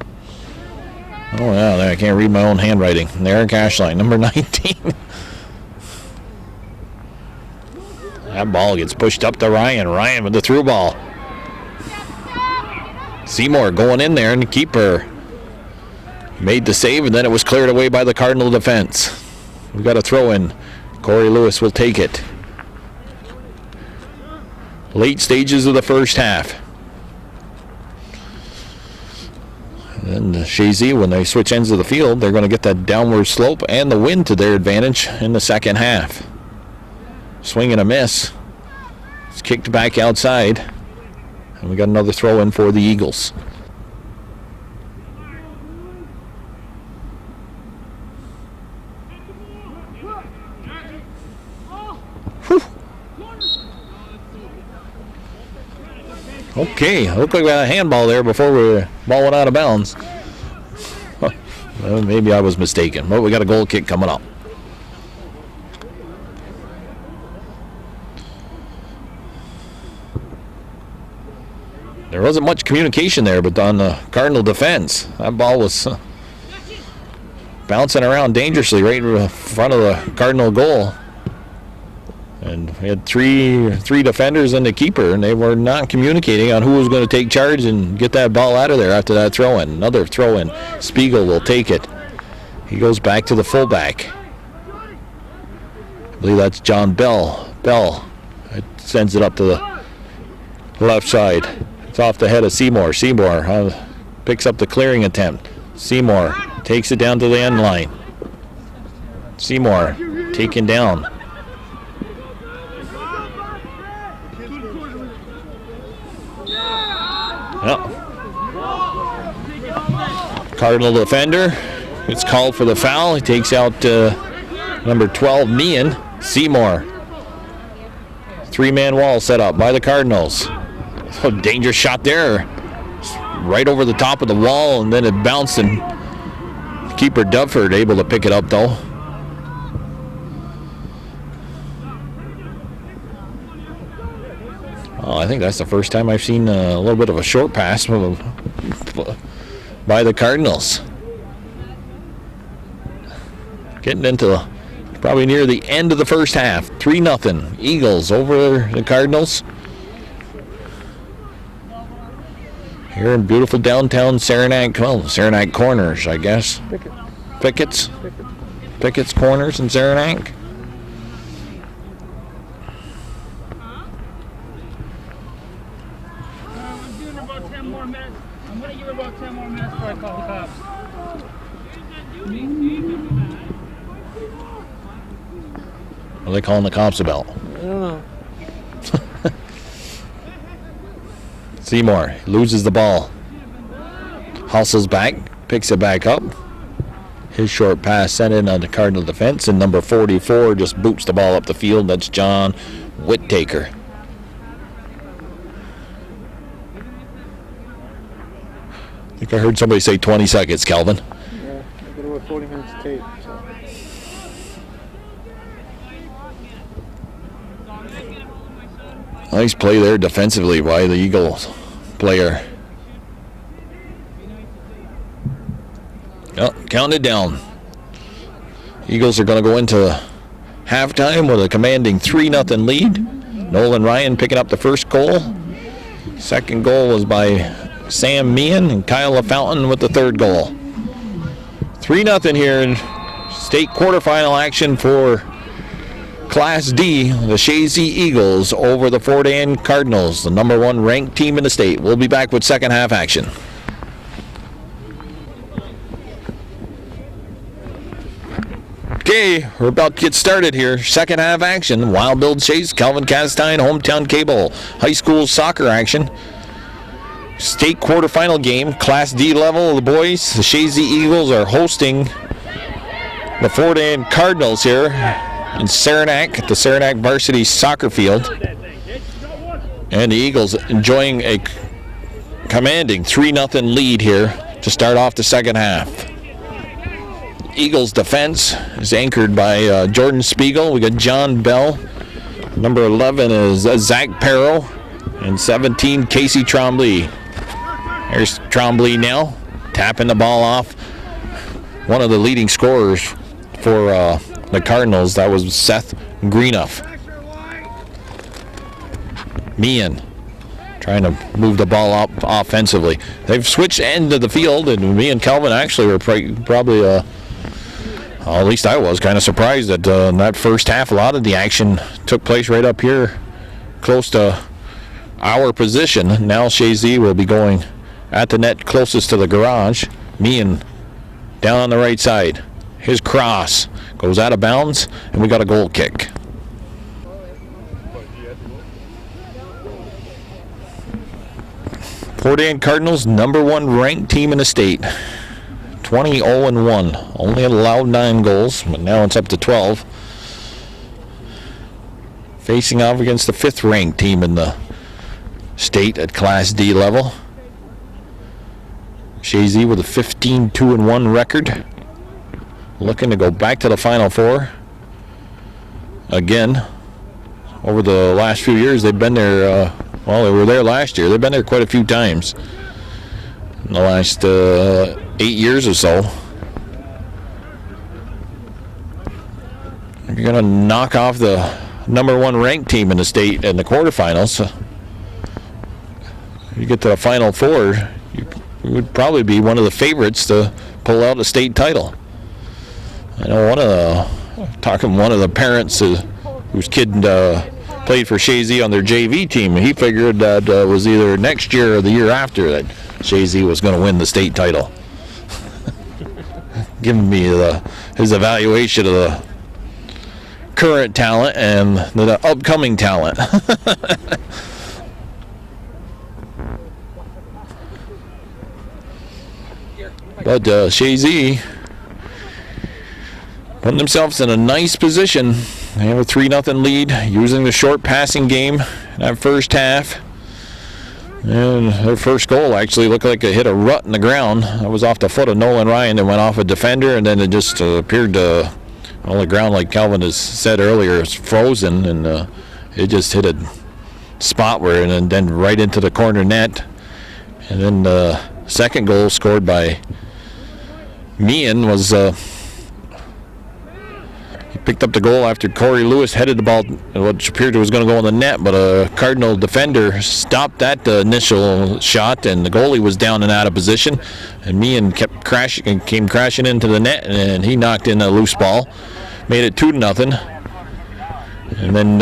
Oh, yeah, there, I can't read my own handwriting. Eric Ashline, number 19. That ball gets pushed up to Ryan. Ryan with the through ball. Seymour going in there, and the keeper made the save, and then it was cleared away by the Cardinal defense. We've got a throw in. Corey Lewis will take it. Late stages of the first half. And Chazy, when they switch ends of the field, they're going to get that downward slope and the wind to their advantage in the second half. Swing and a miss. It's kicked back outside. And we got another throw in for the Eagles. Whew. Okay, looked like we had a handball there before the ball went out of bounds. Well, maybe I was mistaken, but we got a goal kick coming up. There wasn't much communication there, but on the Cardinal defense, that ball was bouncing around dangerously right in front of the Cardinal goal. And we had three defenders and the keeper, and they were not communicating on who was going to take charge and get that ball out of there after that throw-in. Another throw-in. Spiegel will take it. He goes back to the fullback. I believe that's John Bell. Bell sends it up to the left side. It's off the head of Seymour. Seymour picks up the clearing attempt. Seymour takes it down to the end line. Seymour taken down. Yep. Cardinal defender. It's called for the foul. He takes out number 12, Meehan. Seymour. 3-man wall set up by the Cardinals. Oh, dangerous shot there. Right over the top of the wall, and then it bounced, and keeper Dufford able to pick it up, though. Oh, I think that's the first time I've seen a little bit of a short pass by the Cardinals. Getting into probably near the end of the first half. 3-0. Eagles over the Cardinals. Here in beautiful downtown Saranac, well, Saranac Corners, I guess. Pickett's Corners in Saranac. I'm going to give about 10 more minutes before I call the cops. What are they calling the cops about? I don't know. Seymour loses the ball. Hustles back, picks it back up. His short pass sent in on the Cardinal defense, and number 44 just boots the ball up the field. That's John Whittaker. I think I heard somebody say 20 seconds, Calvin. Yeah, I got over 40 minutes of tape. So. Nice play there defensively by the Eagles player. Oh, counted down. Eagles are going to go into halftime with a commanding 3-0 lead. Nolan Ryan picking up the first goal. Second goal was by Sam Meehan, and Kyle LaFountain with the third goal. 3-0 here in state quarterfinal action for Class D. The Chazy Eagles over the Fort Ann Cardinals, the number 1 ranked team in the state. We'll be back with second half action. Okay, we're about to get started here. Second half action. Wild Bill Chase, Calvin Castine, Hometown Cable, high school soccer action. State quarterfinal game, Class D level of the boys. The Chazy Eagles are hosting the Fort Ann Cardinals here in Saranac at the Saranac Varsity Soccer Field. And the Eagles enjoying a commanding 3-0 lead here to start off the second half. Eagles defense is anchored by Jordan Spiegel. We got John Bell. Number 11 is Zach Perro. And 17, Casey Trombley. There's Trombley now, tapping the ball off. One of the leading scorers for the Cardinals, that was Seth Greenough. Meehan trying to move the ball up offensively. They've switched end of the field, and me and Calvin actually were probably, well, at least I was kind of surprised that in that first half, a lot of the action took place right up here, close to our position. Now Chazy will be going at the net closest to the garage. Meehan down on the right side. His cross goes out of bounds, and we got a goal kick. Fort Ann Cardinals, number 1 ranked team in the state. 20-0-1. Only allowed 9 goals, but now it's up to 12. Facing off against the 5th ranked team in the state at Class D level. Chazy with a 15-2-1 record. Looking to go back to the Final Four. Again, over the last few years, they've been there, well, they were there last year. They've been there quite a few times in the last 8 years or so. If you're going to knock off the number 1 ranked team in the state in the quarterfinals, you get to the Final Four, you would probably be one of the favorites to pull out a state title. I know one of the parents whose kid played for Chazy on their JV team, he figured that was either next year or the year after that Chazy was going to win the state title. Giving me his evaluation of the current talent and the upcoming talent. But Chazy putting themselves in a nice position. They have a 3-0 lead using the short passing game in that first half. And their first goal actually looked like it hit a rut in the ground. That was off the foot of Nolan Ryan that went off a defender, and then it just appeared to, well, the ground, like Calvin has said earlier, is frozen, and it just hit a spot where, and then right into the corner net. And then the second goal scored by Meehan was he picked up the goal after Corey Lewis headed the ball, what appeared to was going to go in the net, but a Cardinal defender stopped that initial shot, and the goalie was down and out of position, and Meehan kept crashing and came crashing into the net, and he knocked in a loose ball, made it 2-0. And then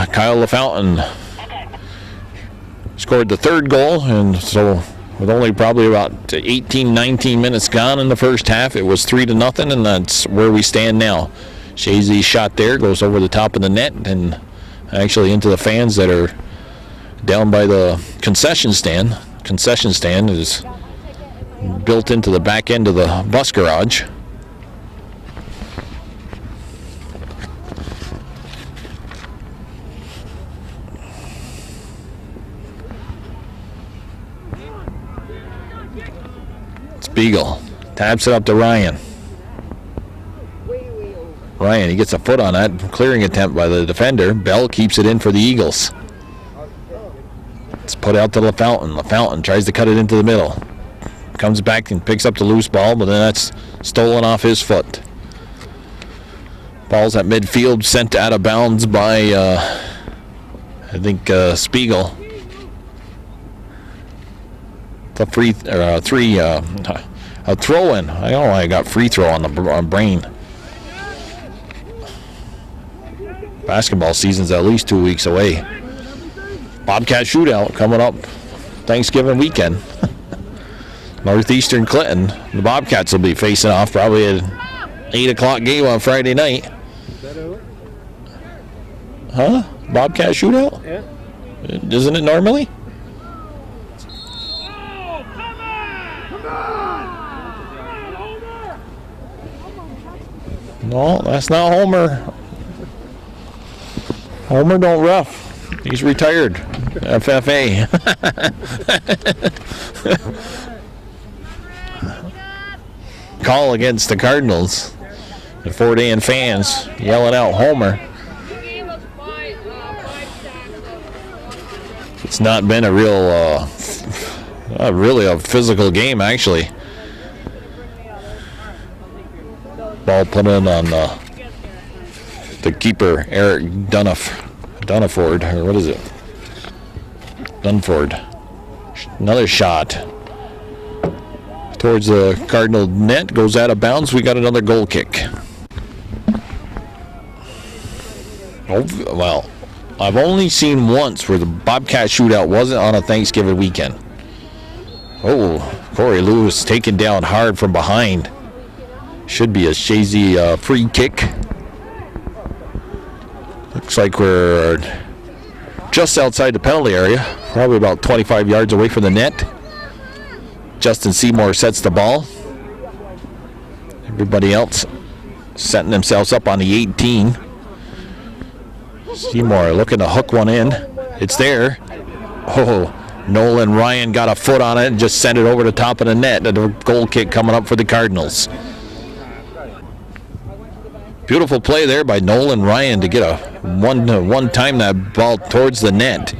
Kyle LaFountain scored the third goal, and so with only probably about 18, 19 minutes gone in the first half, it was 3-0, and that's where we stand now. Chazy's shot there goes over the top of the net and actually into the fans that are down by the concession stand. Concession stand is built into the back end of the bus garage. Spiegel taps it up to Ryan. Ryan, he gets a foot on that. Clearing attempt by the defender. Bell keeps it in for the Eagles. It's put out to LaFountain. LaFountain tries to cut it into the middle. Comes back and picks up the loose ball, but then that's stolen off his foot. Ball's at midfield, sent out of bounds by, I think, Spiegel. A throw in. I don't know why I got free throw on the brain. Basketball season's at least 2 weeks away. Bobcat shootout coming up Thanksgiving weekend. Northeastern Clinton. The Bobcats will be facing off probably at 8 o'clock game on Friday night. Huh? Bobcat shootout? Yeah. Isn't it normally? No, that's not Homer. Homer don't ref. He's retired. FFA. Call against the Cardinals. The Fort Ann fans yelling out Homer. It's not been a real, really a physical game, actually. Ball put in on the keeper, Eric Dunaford, or what is it? Dunford. Another shot towards the Cardinal net, goes out of bounds. We got another goal kick. Oh, well, I've only seen once where the Bobcat shootout wasn't on a Thanksgiving weekend. Oh, Corey Lewis taken down hard from behind. Should be a Chazy free kick. Looks like we're just outside the penalty area, probably about 25 yards away from the net. Justin Seymour sets the ball. Everybody else setting themselves up on the 18. Seymour looking to hook one in. It's there. Oh, Nolan Ryan got a foot on it and just sent it over the top of the net. A goal kick coming up for the Cardinals. Beautiful play there by Nolan Ryan to get a one time that ball towards the net.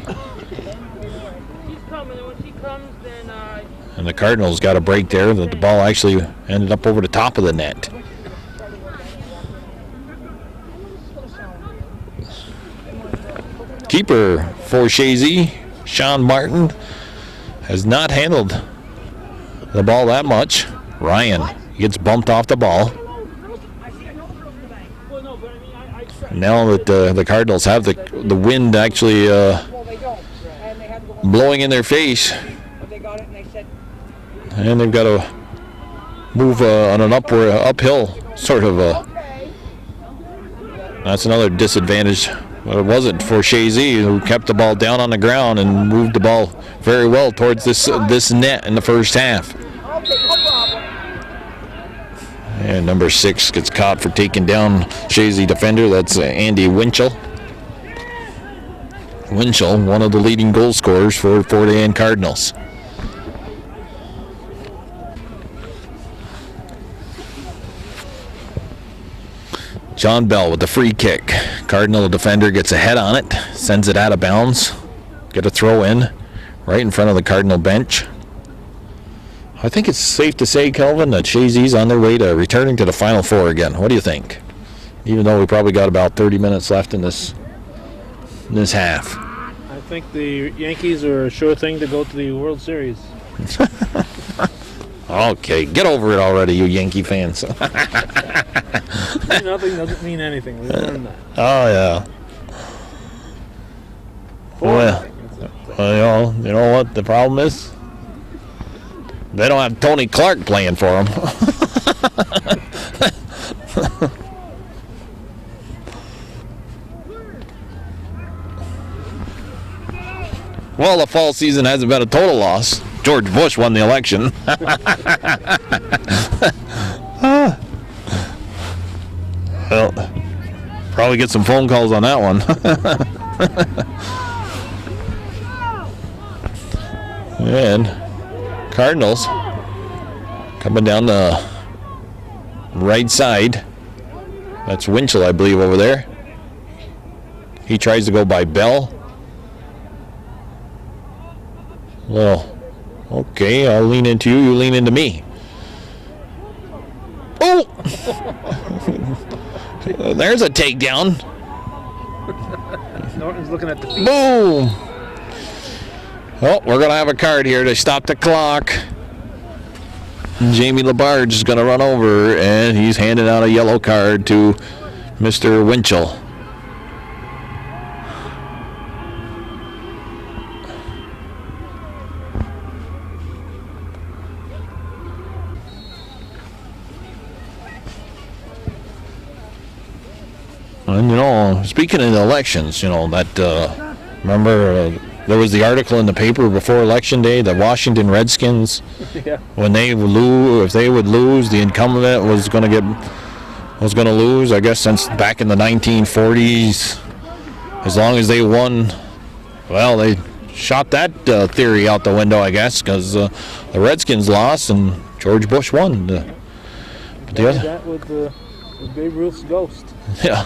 And the Cardinals got a break there. The ball actually ended up over the top of the net. Keeper for Chazy, Sean Martin, has not handled the ball that much. Ryan gets bumped off the ball. Now that the Cardinals have the wind actually blowing in their face, and they've got to move on an uphill sort of. That's another disadvantage. But it wasn't for Chazy, who kept the ball down on the ground and moved the ball very well towards this net in the first half. And number 6 gets caught for taking down Chazy defender. That's Andy Winchell. Winchell, one of the leading goal scorers for Fort Ann Cardinals. John Bell with the free kick. Cardinal defender gets a head on it, sends it out of bounds. Get a throw in right in front of the Cardinal bench. I think it's safe to say, Kelvin, that Chazy's on their way to returning to the Final Four again. What do you think? Even though we probably got about 30 minutes left in this half. I think the Yankees are a sure thing to go to the World Series. Okay, get over it already, you Yankee fans. Nothing doesn't mean anything. We learned that. Oh, yeah. Well, you know what the problem is? They don't have Tony Clark playing for them. Well, the fall season hasn't been a total loss. George Bush won the election. Well, probably get some phone calls on that one. And Cardinals coming down the right side. That's Winchell, I believe, over there. He tries to go by Bell. Well, okay, I'll lean into you, you lean into me. Oh! There's a takedown. Norton's looking at the feet. Boom! Oh, we're going to have a card here to stop the clock. Jamie Labarge is going to run over, and he's handing out a yellow card to Mr. Winchell. And, you know, speaking of the elections, you know, that, remember, there was the article in the paper before Election Day, the Washington Redskins, Yeah. when they lose, if they would lose, the incumbent was going to lose, I guess, since back in the 1940s. As long as they won, well, they shot that theory out the window, I guess, because the Redskins lost and George Bush won. But the other, That with Babe Ruth's ghost. yeah.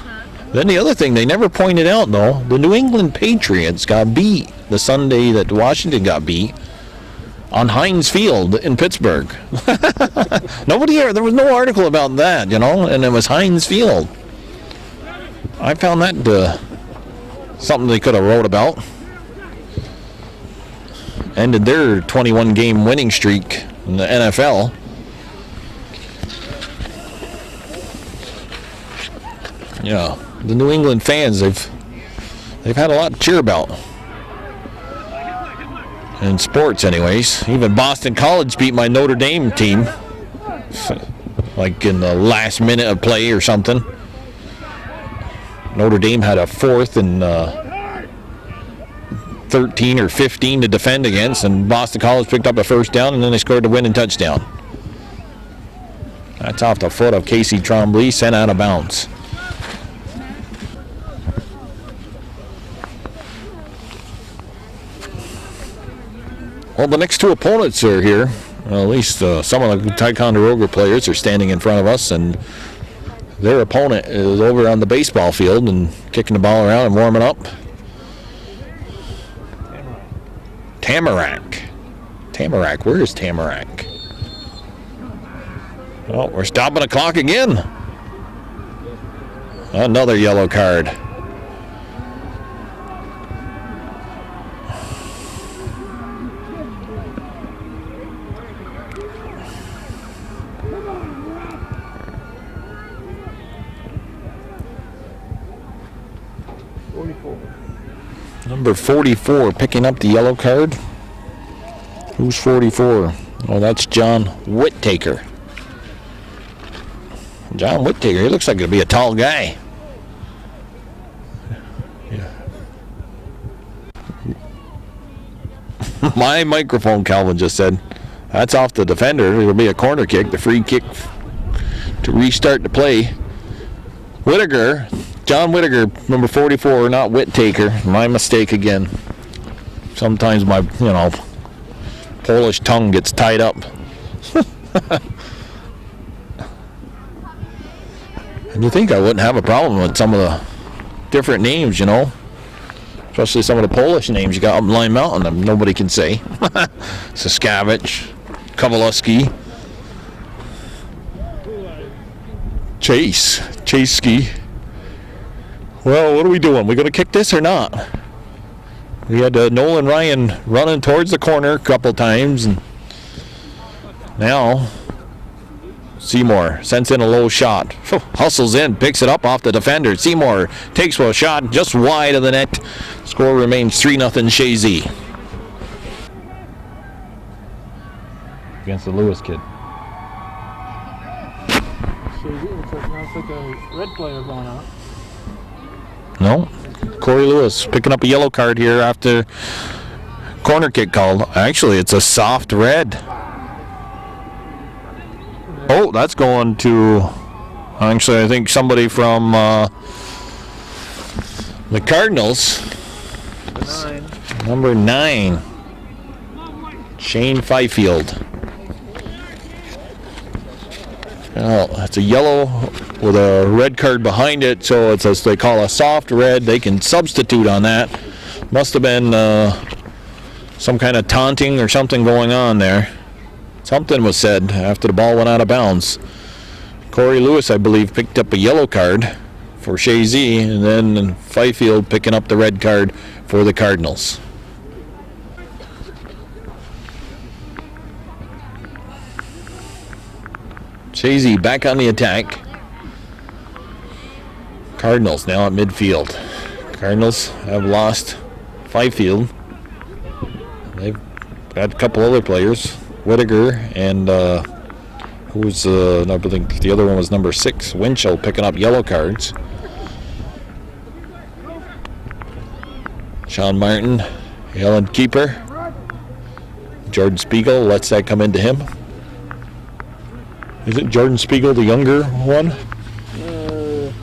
Then the other thing they never pointed out, though, the New England Patriots got beat the Sunday that Washington got beat on Heinz Field in Pittsburgh. There was no article about that, you know, and it was Heinz Field. I found that something they could have wrote about. Ended their 21-game winning streak in the NFL. Yeah, the New England fans, they've had a lot to cheer about. In sports, anyways. Even Boston College beat my Notre Dame team. Like in the last minute of play or something. Notre Dame had a 4th and 13 or 15 to defend against, and Boston College picked up a first down, and then they scored the winning touchdown. That's off the foot of Casey Trombley, sent out of bounds. Well, the next two opponents are here. Well, at least some of the Ticonderoga players are standing in front of us, and their opponent is over on the baseball field and kicking the ball around and warming up. Tamarack. Where is Tamarack? Oh, we're stopping the clock again. Another yellow card. Number 44 picking up the yellow card. Who's 44? Oh, that's John Whittaker. John Whittaker, he looks like he'll be a tall guy. Yeah. My microphone, Calvin just said. That's off the defender. It'll be a corner kick, the free kick to restart the play. Whittaker. John Whittaker, number 44, not Whittaker. My mistake again. Sometimes my, Polish tongue gets tied up. And you think I wouldn't have a problem with some of the different names, Especially some of the Polish names you got up in Lime Mountain that nobody can say. Saskavich, Kowalski, Chaski. Well, what are we doing? We going to kick this or not? We had Nolan Ryan running towards the corner a couple times, and now Seymour sends in a low shot. Hustles in, picks it up off the defender. Seymour takes a shot just wide of the net. Score remains 3-0 Chazy. Against the Lewis kid. Looks like a red player going out. No. Corey Lewis picking up a yellow card here after corner kick called. Actually, it's a soft red. Oh, that's going to... Actually, I think somebody from the Cardinals. Number 9. Shane Fifield. Oh, it's a yellow with a red card behind it, so it's as they call a soft red. They can substitute on that. Must have been some kind of taunting or something going on there. Something was said after the ball went out of bounds. Corey Lewis, I believe, picked up a yellow card for Chazy, and then Fifield picking up the red card for the Cardinals. Chazy back on the attack. Cardinals now at midfield. Cardinals have lost Fifield. They've got a couple other players, Whittaker and who's I think the other one was number 6, Winchell, picking up yellow cards. Sean Martin, yelling keeper. Jordan Spiegel lets that come into him. Is it Jordan Spiegel, the younger one? No,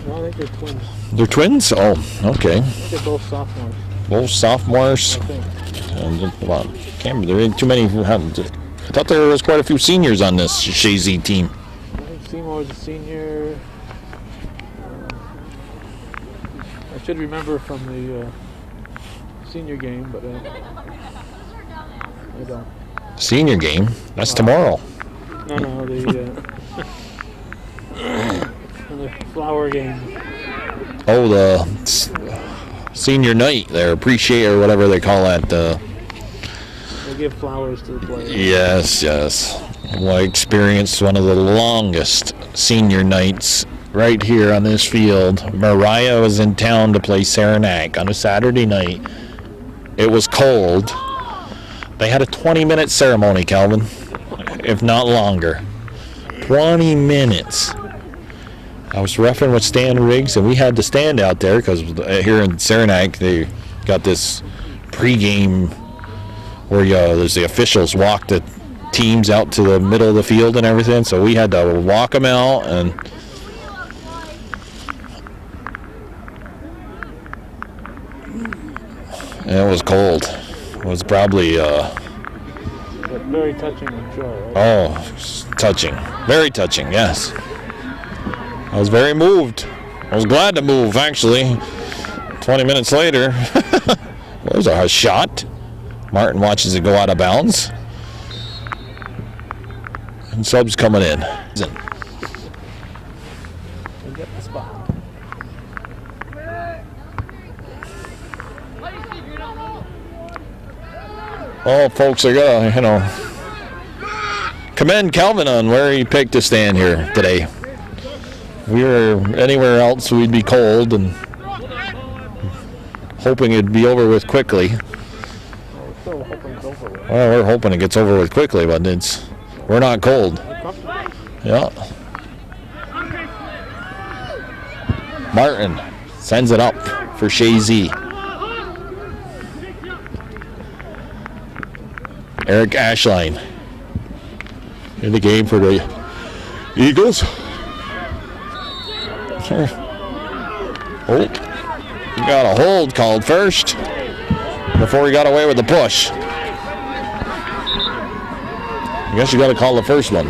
I think they're twins. They're twins? Oh, okay. I think they're both sophomores. Both sophomores. I think. Well, can't be. There ain't too many who haven't. I thought there was quite a few seniors on this Chazy team. I think Seymour was a senior. I should remember from the senior game, but I don't. Senior game? That's tomorrow. No, the flower game. Oh, the senior night, their appreciate or whatever they call that. They give flowers to the players. Yes. Well, I experienced one of the longest senior nights right here on this field. Mariah was in town to play Saranac on a Saturday night. It was cold. They had a 20-minute ceremony, Calvin, if not longer. 20 minutes. I was roughing with Stan Riggs, and we had to stand out there because here in Saranac, they got this pregame where there's the officials walk the teams out to the middle of the field and everything, so we had to walk them out, and it was cold. It was probably very touching, I'm sure. Right? Oh, touching. Very touching, yes. I was very moved. I was glad to move, actually. 20 minutes later, there's a shot. Martin watches it go out of bounds. And subs coming in. They get the spot. Oh, folks, I gotta, commend Calvin on where he picked to stand here today. If we were anywhere else, we'd be cold and hoping it'd be over with quickly. Well, we're hoping it gets over with quickly, but we're not cold. Yeah. Martin sends it up for Chazy. Eric Ashline in the game for the Eagles. Oh, he got a hold called first before he got away with the push. I guess you got to call the first one.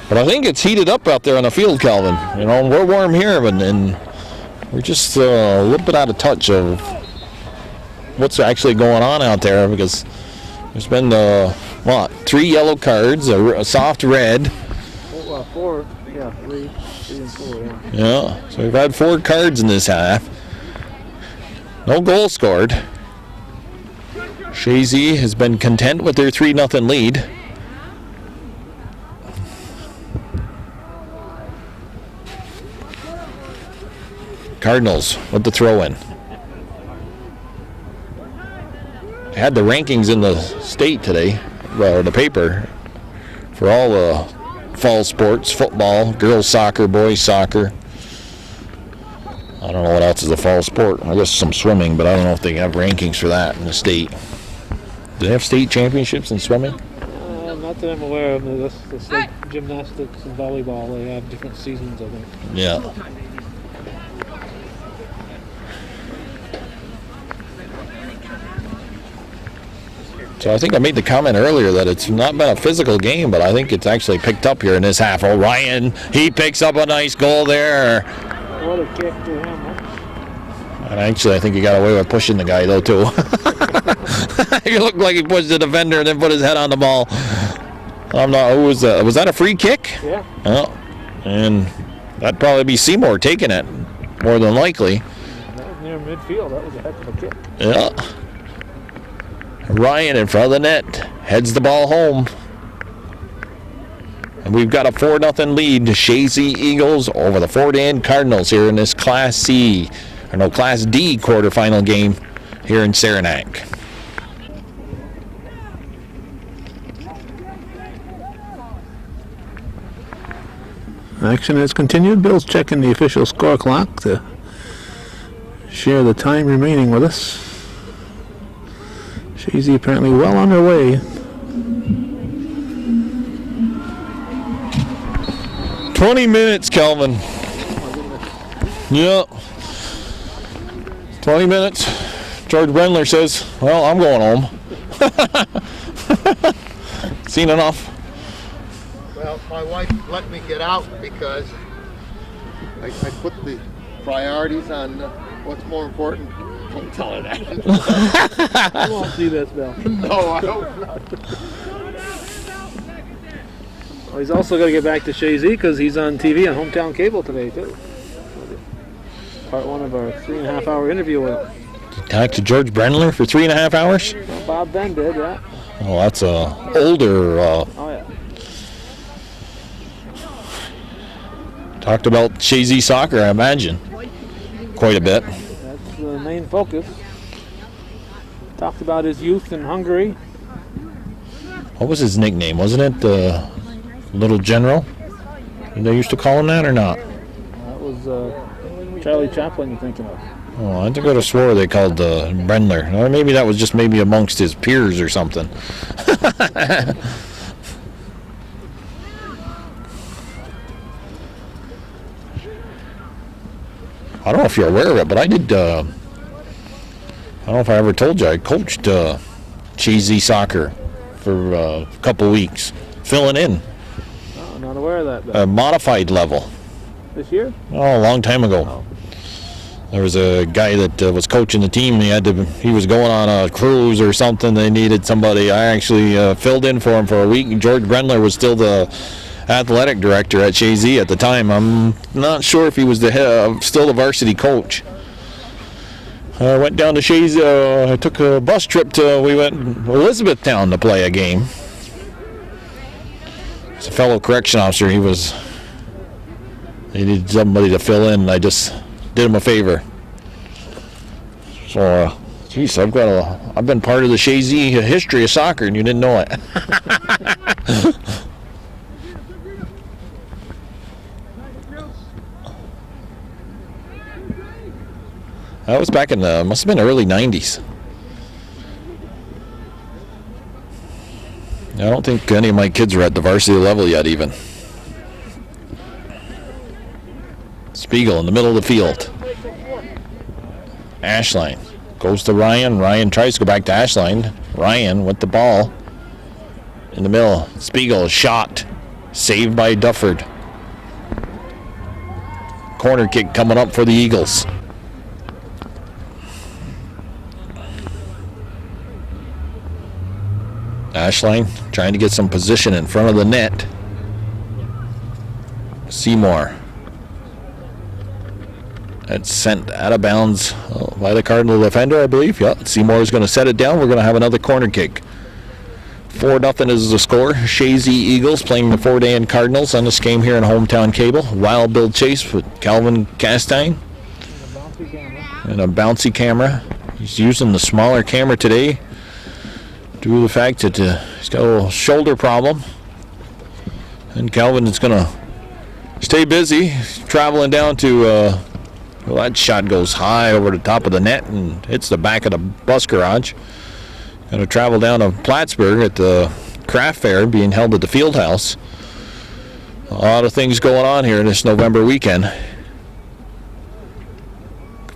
But I think it's heated up out there on the field, Calvin. We're warm here, and we're just a little bit out of touch of what's actually going on out there, because there's been 3 yellow cards, a soft red. 4, yeah, 3 and 4, yeah. Yeah, so we've had 4 cards in this half. No goal scored. Chazy has been content with their 3-0 lead. Cardinals with the throw-in. I had the rankings in the state today, or the paper, for all the fall sports, football, girls soccer, boys soccer. I don't know what else is a fall sport. I guess some swimming, but I don't know if they have rankings for that in the state. Do they have state championships in swimming? Not that I'm aware of. It's like gymnastics and volleyball. They have different seasons, I think. Yeah. So I think I made the comment earlier that it's not been a physical game, but I think it's actually picked up here in this half. Oh, Ryan, he picks up a nice goal there. What a kick to him, huh? And actually, I think he got away with pushing the guy, though, too. He looked like he pushed the defender and then put his head on the ball. I'm not. Who was that? Was that a free kick? Yeah. Oh, and that'd probably be Seymour taking it, more than likely. That was near midfield. That was a heck of a kick. Yeah. Ryan in front of the net heads the ball home. And we've got a 4-0 lead to Chazy Eagles over the Fort Anne Cardinals here in this Class D quarterfinal game here in Saranac. Action has continued. Bill's checking the official score clock to share the time remaining with us. Chazy apparently well on their way. 20 minutes, Kelvin. Yeah. 20 minutes. George Brendler says, well, I'm going home. Seen enough. Well, my wife let me get out because I put the priorities on what's more important. Don't tell her that. You won't see this, Bill. No, I hope not. Well, he's also got to get back to Chazy because he's on TV on Hometown Cable today, too. Part one of our 3.5-hour interview with him. Talk to George Brendler for 3.5 hours? Well, Bob Ben did, yeah. Oh, that's a older. Oh, yeah. Talked about Chazy soccer, I imagine. Quite a bit. That's the main focus. Talked about his youth in Hungary. What was his nickname? Wasn't it Little General? Did they used to call him that or not? That was Charlie Chaplin you're thinking of. Oh, I think I could have swore they called Brendler. Or maybe that was just maybe amongst his peers or something. I don't know if you're aware of it, but I did, I don't know if I ever told you, I coached Chazy soccer for a couple weeks, filling in. Oh, not aware of that. Though. Modified level. This year? Oh, a long time ago. Oh. There was a guy that was coaching the team. He was going on a cruise or something. They needed somebody. I actually filled in for him for a week. George Brendler was still the athletic director at Chazy at the time. I'm not sure if he was still the varsity coach. I went down to Chazy. I took a bus trip we went Elizabethtown to play a game. It's a fellow correction officer. They needed somebody to fill in, and I just did him a favor. So, geez, I've been part of the Chazy history of soccer, and you didn't know it. That was back in must have been early 90s. I don't think any of my kids are at the varsity level yet, even. Spiegel in the middle of the field. Ashline goes to Ryan. Ryan tries to go back to Ashline. Ryan with the ball in the middle. Spiegel shot. Saved by Dufford. Corner kick coming up for the Eagles. Ashline trying to get some position in front of the net. Seymour. That's sent out of bounds by the Cardinal defender, I believe. Yeah, Seymour is going to set it down. We're going to have another corner kick. 4-0 is the score. Chazy Eagles playing the Fort Anne Cardinals on this game here in Hometown Cable. Wild Bill Chase with Calvin Castine. and a bouncy camera. He's using the smaller camera today due to the fact that he's got a little shoulder problem. And Calvin is going to stay busy, traveling down to, well, that shot goes high over the top of the net and hits the back of the bus garage. Going to travel down to Plattsburgh at the craft fair being held at the field house. A lot of things going on here this November weekend.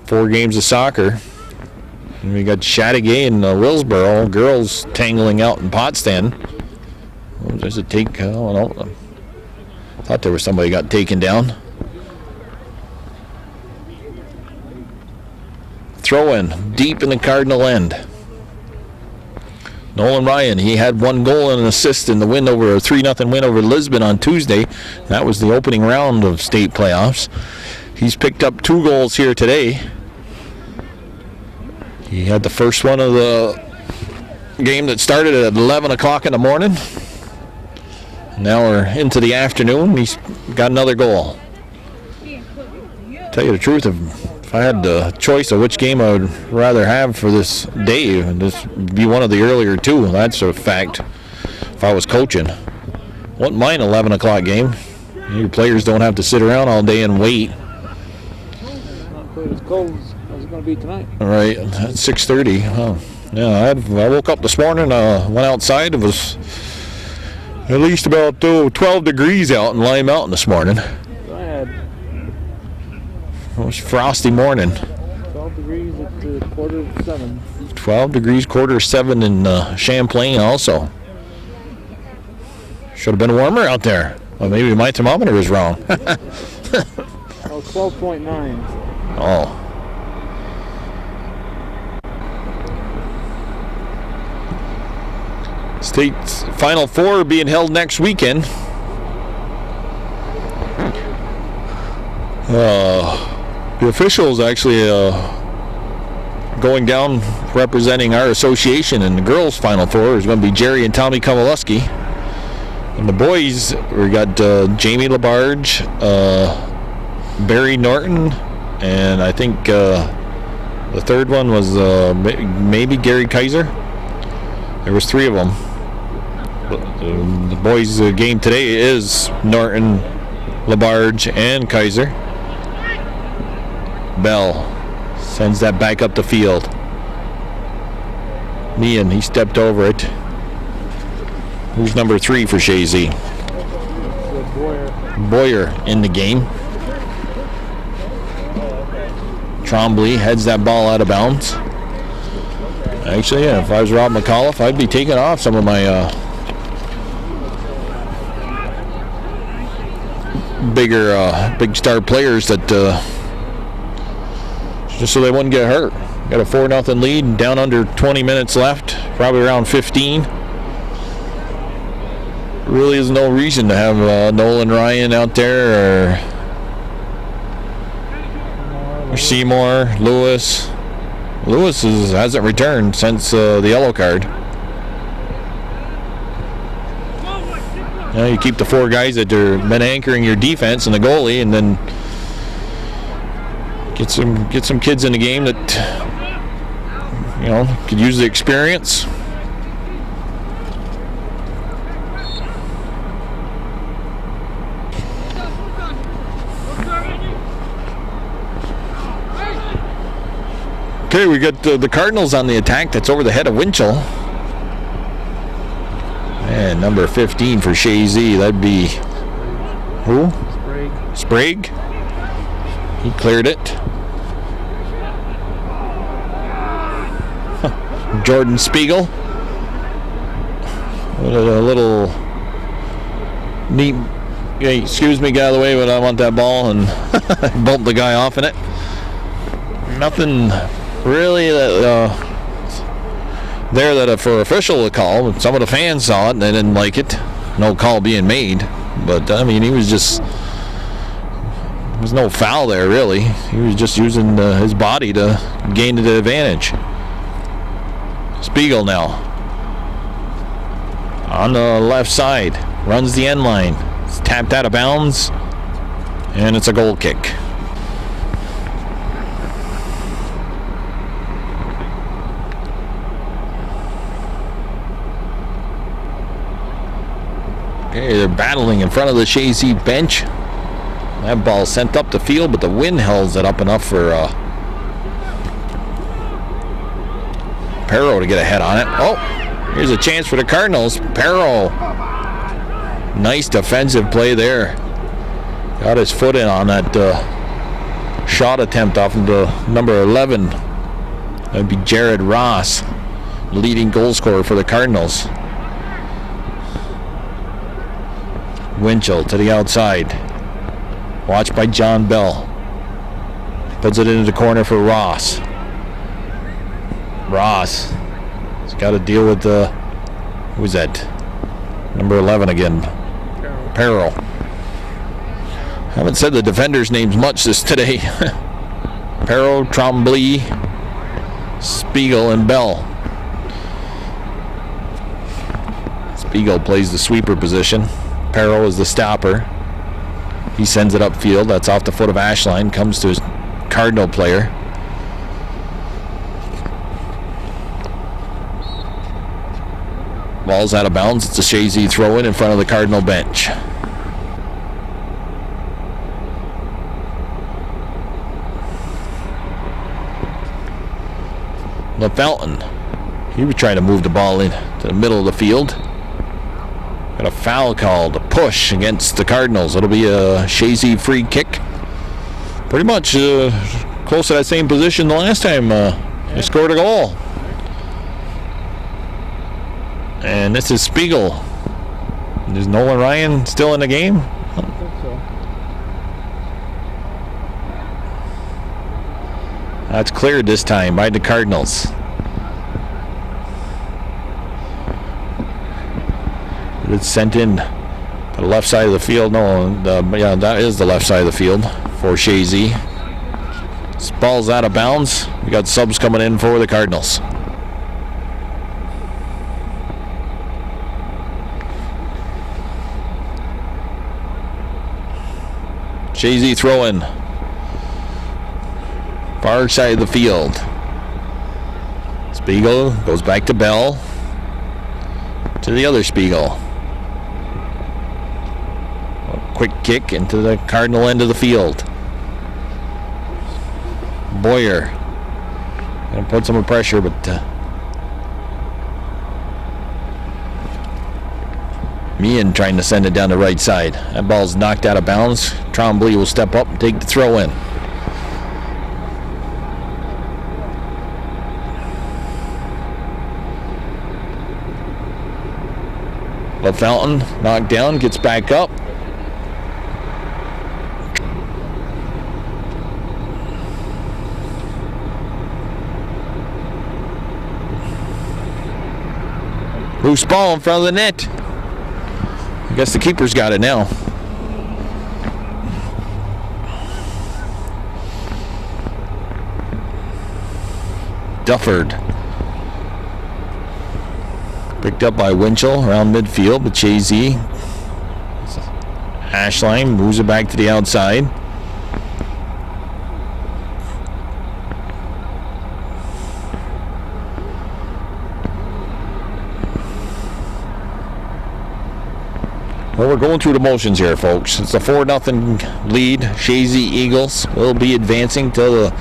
4 games of soccer. And we got Chateauguay and Willsboro. Girls tangling out in Potsdam. Oh, there's a take. I don't know. I thought there was somebody got taken down. Throw in deep in the Cardinal end. Nolan Ryan, he had 1 goal and an assist in the win over a 3-0 win over Lisbon on Tuesday. That was the opening round of state playoffs. He's picked up 2 goals here today. He had the first one of the game that started at 11 o'clock in the morning. Now we're into the afternoon. He's got another goal. Tell you the truth, if I had the choice of which game I would rather have for this day, this would be one of the earlier 2. That's a fact. If I was coaching, wouldn't mind 11 o'clock game. Your players don't have to sit around all day and wait. Not quite as cold as it's going to be tonight. All right, at 6:30. Oh, yeah, I woke up this morning, went outside. It was at least about 12 degrees out in Lime Mountain this morning. So I had It was a frosty morning. 12 degrees at 7:15. 12 degrees, 6:45 in Champlain also. Should have been warmer out there. Well, maybe my thermometer was wrong. Oh, 12.9. Oh. State's Final Four being held next weekend. The officials actually going down representing our association in the girls' Final Four is going to be Jerry and Tommy Kowaleski. And the boys, we got Jamie Labarge, Barry Norton, and I think the third one was maybe Gary Kaiser. There was 3 of them. The boys' game today is Norton, Labarge, and Kaiser. Bell sends that back up the field. Meehan, he stepped over it. Who's number 3 for Chazy? Boyer in the game. Trombley heads that ball out of bounds. Actually, yeah, if I was Rob McAuliffe, I'd be taking off some of my big star players that just so they wouldn't get hurt. Got a 4-0 lead, down under 20 minutes left, probably around 15. Really is no reason to have Nolan Ryan out there or Seymour, Lewis. Lewis hasn't returned since the yellow card. You keep the 4 guys that have been anchoring your defense and the goalie, and then get some kids in the game that could use the experience. Okay, we got the Cardinals on the attack. That's over the head of Winchell. And number 15 for Chazy. That'd be who? Sprague. He cleared it. Jordan Spiegel. A little neat. Hey, excuse me, get out of the way, but I want that ball, and bumped the guy off in it. Nothing really there that for official to call. Some of the fans saw it and they didn't like it. No call being made, but I mean, there was no foul there really. He was just using his body to gain the advantage. Spiegel now on the left side, runs the end line. It's tapped out of bounds, and it's a goal kick. Okay, they're battling in front of the Chazy bench. That ball sent up the field, but the wind held it up enough for Perro to get ahead on it. Oh, here's a chance for the Cardinals. Perro. Nice defensive play there. Got his foot in on that shot attempt off into number 11. That'd be Jared Ross, leading goal scorer for the Cardinals. Winchell to the outside. Watched by John Bell. Puts it into the corner for Ross. Ross has got to deal with who's that? Number 11 again. Perro. Haven't said the defenders' names much today. Perro, Tremblay, Spiegel, and Bell. Spiegel plays the sweeper position. Perro is the stopper. He sends it upfield. That's off the foot of Ashline. Comes to his Cardinal player. Ball's out of bounds. It's a Chazy throw in front of the Cardinal bench. LaFountain. He was trying to move the ball in to the middle of the field. Got a foul called, a push against the Cardinals. It'll be a Chazy free kick. Pretty much close to that same position the last time they scored a goal. And this is Spiegel. Is Nolan Ryan still in the game? I don't think so. That's cleared this time by the Cardinals. It's sent in to the left side of the field. No, yeah, that is the left side of the field for Chazy. This ball's out of bounds. We got subs coming in for the Cardinals. Chazy throw-in. Far side of the field. Spiegel goes back to Bell. To the other Spiegel. A quick kick into the Cardinal end of the field. Boyer. Gonna put some pressure, but Meehan trying to send it down the right side. That ball's knocked out of bounds. Tremblay will step up and take the throw in. LaFountain knocked down, gets back up. Loose ball in front of the net. I guess the keeper's got it now. Dufford. Picked up by Winchell around midfield, but Chazy. Ashline moves it back to the outside. Well, we're going through the motions here, folks. It's a 4-0 lead. Chazy Eagles will be advancing to the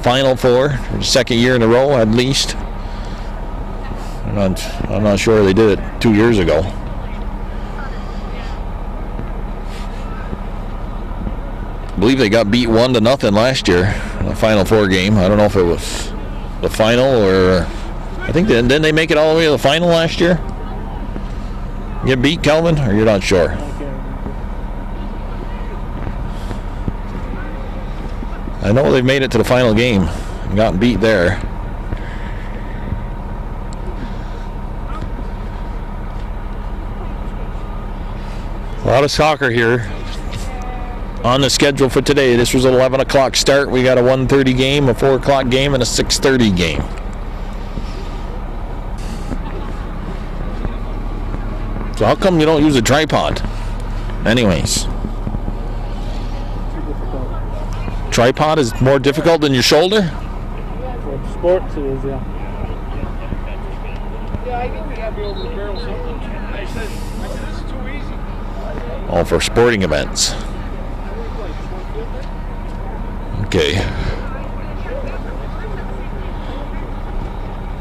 Final Four for the second year in a row, at least. I'm not sure they did it 2 years ago. I believe they got beat 1-0 last year in the Final Four game. I don't know if it was the final or I think didn't they make it all the way to the final last year? Get beat, Kelvin, or you're not sure? I know they've made it to the final game and gotten beat there. A lot of soccer here on the schedule for today. This was an 11 o'clock start. We got a 1:30 game, a 4 o'clock game, and a 6:30 game. So how come you don't use a tripod? Anyways. Tripod is more difficult than your shoulder? For sports it is, yeah. Yeah, I think we gotta be able to barrel something. I said, this is too easy. all for sporting events. Okay.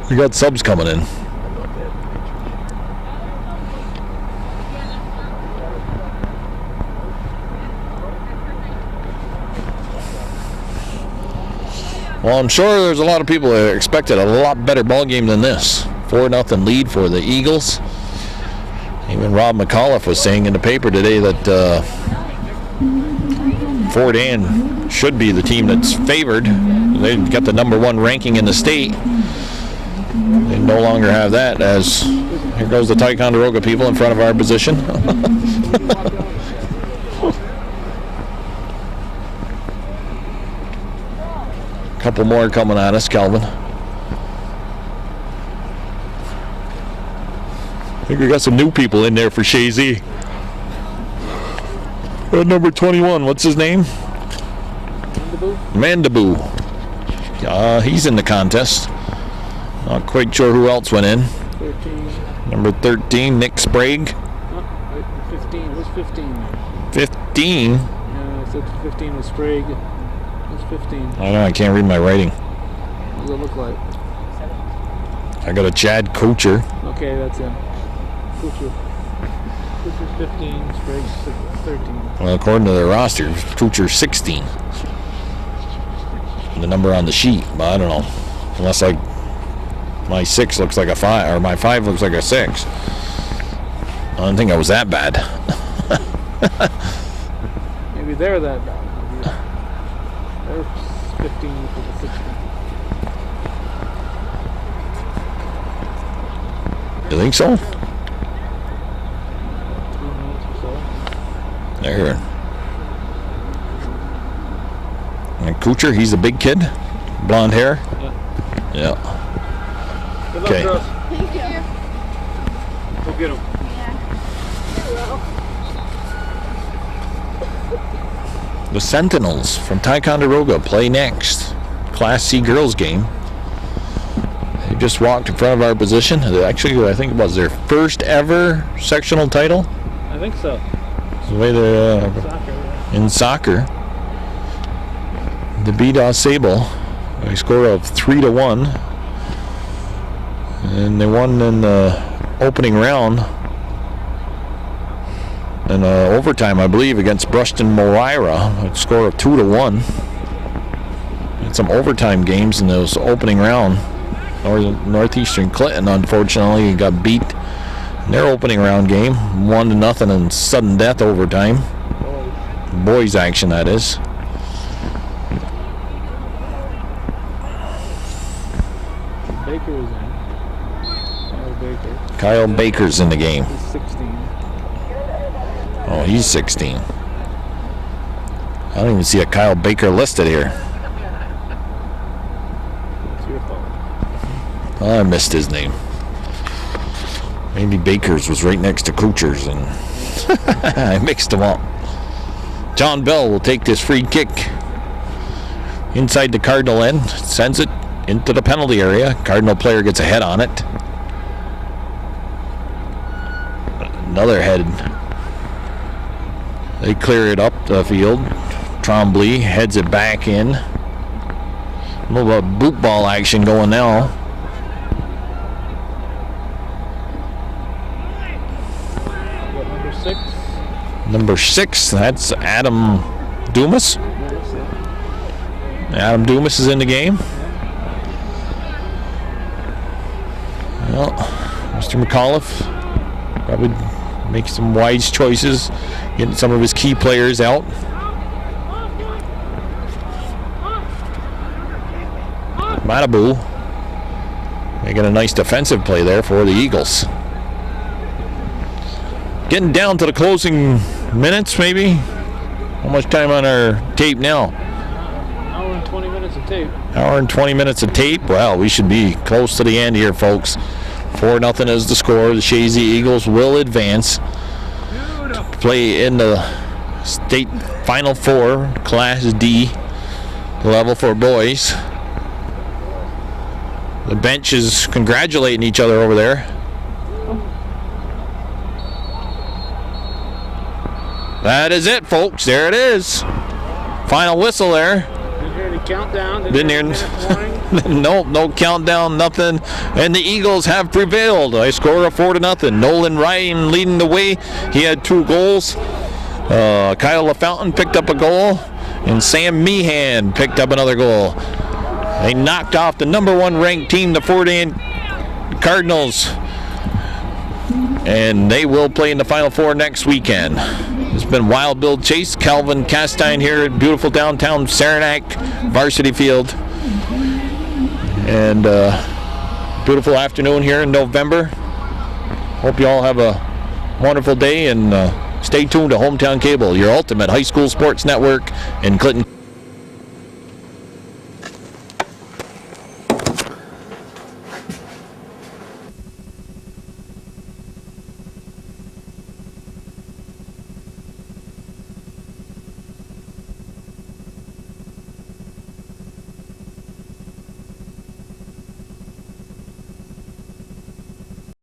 We got subs coming in. Well, I'm sure there's a lot of people that expected a lot better ball game than this. 4-0 lead for the Eagles. Even Rob McAuliffe was saying in the paper today that Fort Ann should be the team that's favored. They've got the #1 ranking in the state. They no longer have that, as here goes the Ticonderoga people in front of our position. Couple more coming at us, Calvin. I think we got some new people in there for Chazy. Number 21, what's his name? Mandaboo. He's in the contest. Not quite sure who else went in. 13. Number 13, Nick Sprague. 15. Who's 15? 15? Yeah, I said 15 was Sprague. Who's 15? I know, I can't read my writing. What does it look like? I got a Chad Kocher. Okay, that's him. Kucher's 15, Sprague's 13. Well, according to the roster, Kocher's 16. The number on the sheet, but I don't know. Unless like my 6 looks like a 5, or my 5 looks like a 6. I don't think I was that bad. Maybe they're that bad. They're 15 to the 16. You think so? 2 minutes or so. There. And Kucher, he's a big kid, blonde hair. Yeah. Good luck, Okay. girls. Thank you. Go get him. The Sentinels from Ticonderoga play next. Class C girls game. They just walked in front of our position. Actually, I think it was their first ever sectional title. I think so. It's the way they're Soccer. in soccer. They beat Sable by a score of 3-1. And they won in the opening round. In overtime, I believe, against Bruston Moira, a score of 2-1. Had some overtime games in those opening round. Northeastern Clinton, unfortunately, got beat in their opening round game, 1-0 in sudden death overtime. Boys action, that is. Baker is in. Kyle Baker. Kyle Baker's in the game. He's 16. Oh, he's 16. I don't even see a Kyle Baker listed here. It's your fault. Oh, I missed his name. Maybe Baker's was right next to Kucher's and I mixed them up. John Bell will take this free kick inside the Cardinal end, sends it into the penalty area. Cardinal player gets a head on it. Another head. They clear it up the field. Trombley heads it back in. A little bit of boot ball action going now. Got number 6. Number 6, that's Adam Dumas. Adam Dumas is in the game. Well, Mr. McAuliffe probably makes some wise choices, getting some of his key players out. Matabu making a nice defensive play there for the Eagles. Getting down to the closing minutes, maybe. How much time on our tape now? Hour and 20 minutes of tape. Hour and 20 minutes of tape. Well, we should be close to the end here, folks. 4-0 is the score. The Chazy Eagles will advance to play in the state Final Four, Class D level for boys. The bench is congratulating each other over there. That is it, folks. There it is. Final whistle there. Didn't hear any countdown. Didn't hear no countdown, nothing. And the Eagles have prevailed. I score a 4-0. Nolan Ryan leading the way. He had 2 goals. Kyle LaFountain picked up a goal, and Sam Meehan picked up another goal. They knocked off the number 1 ranked team, the Fort Ann Cardinals, and they will play in the Final Four next weekend. It's been Wild Bill Chase, Calvin Castine here at beautiful downtown Saranac Varsity Field. And beautiful afternoon here in November. Hope you all have a wonderful day, and stay tuned to Hometown Cable, your ultimate high school sports network in Clinton.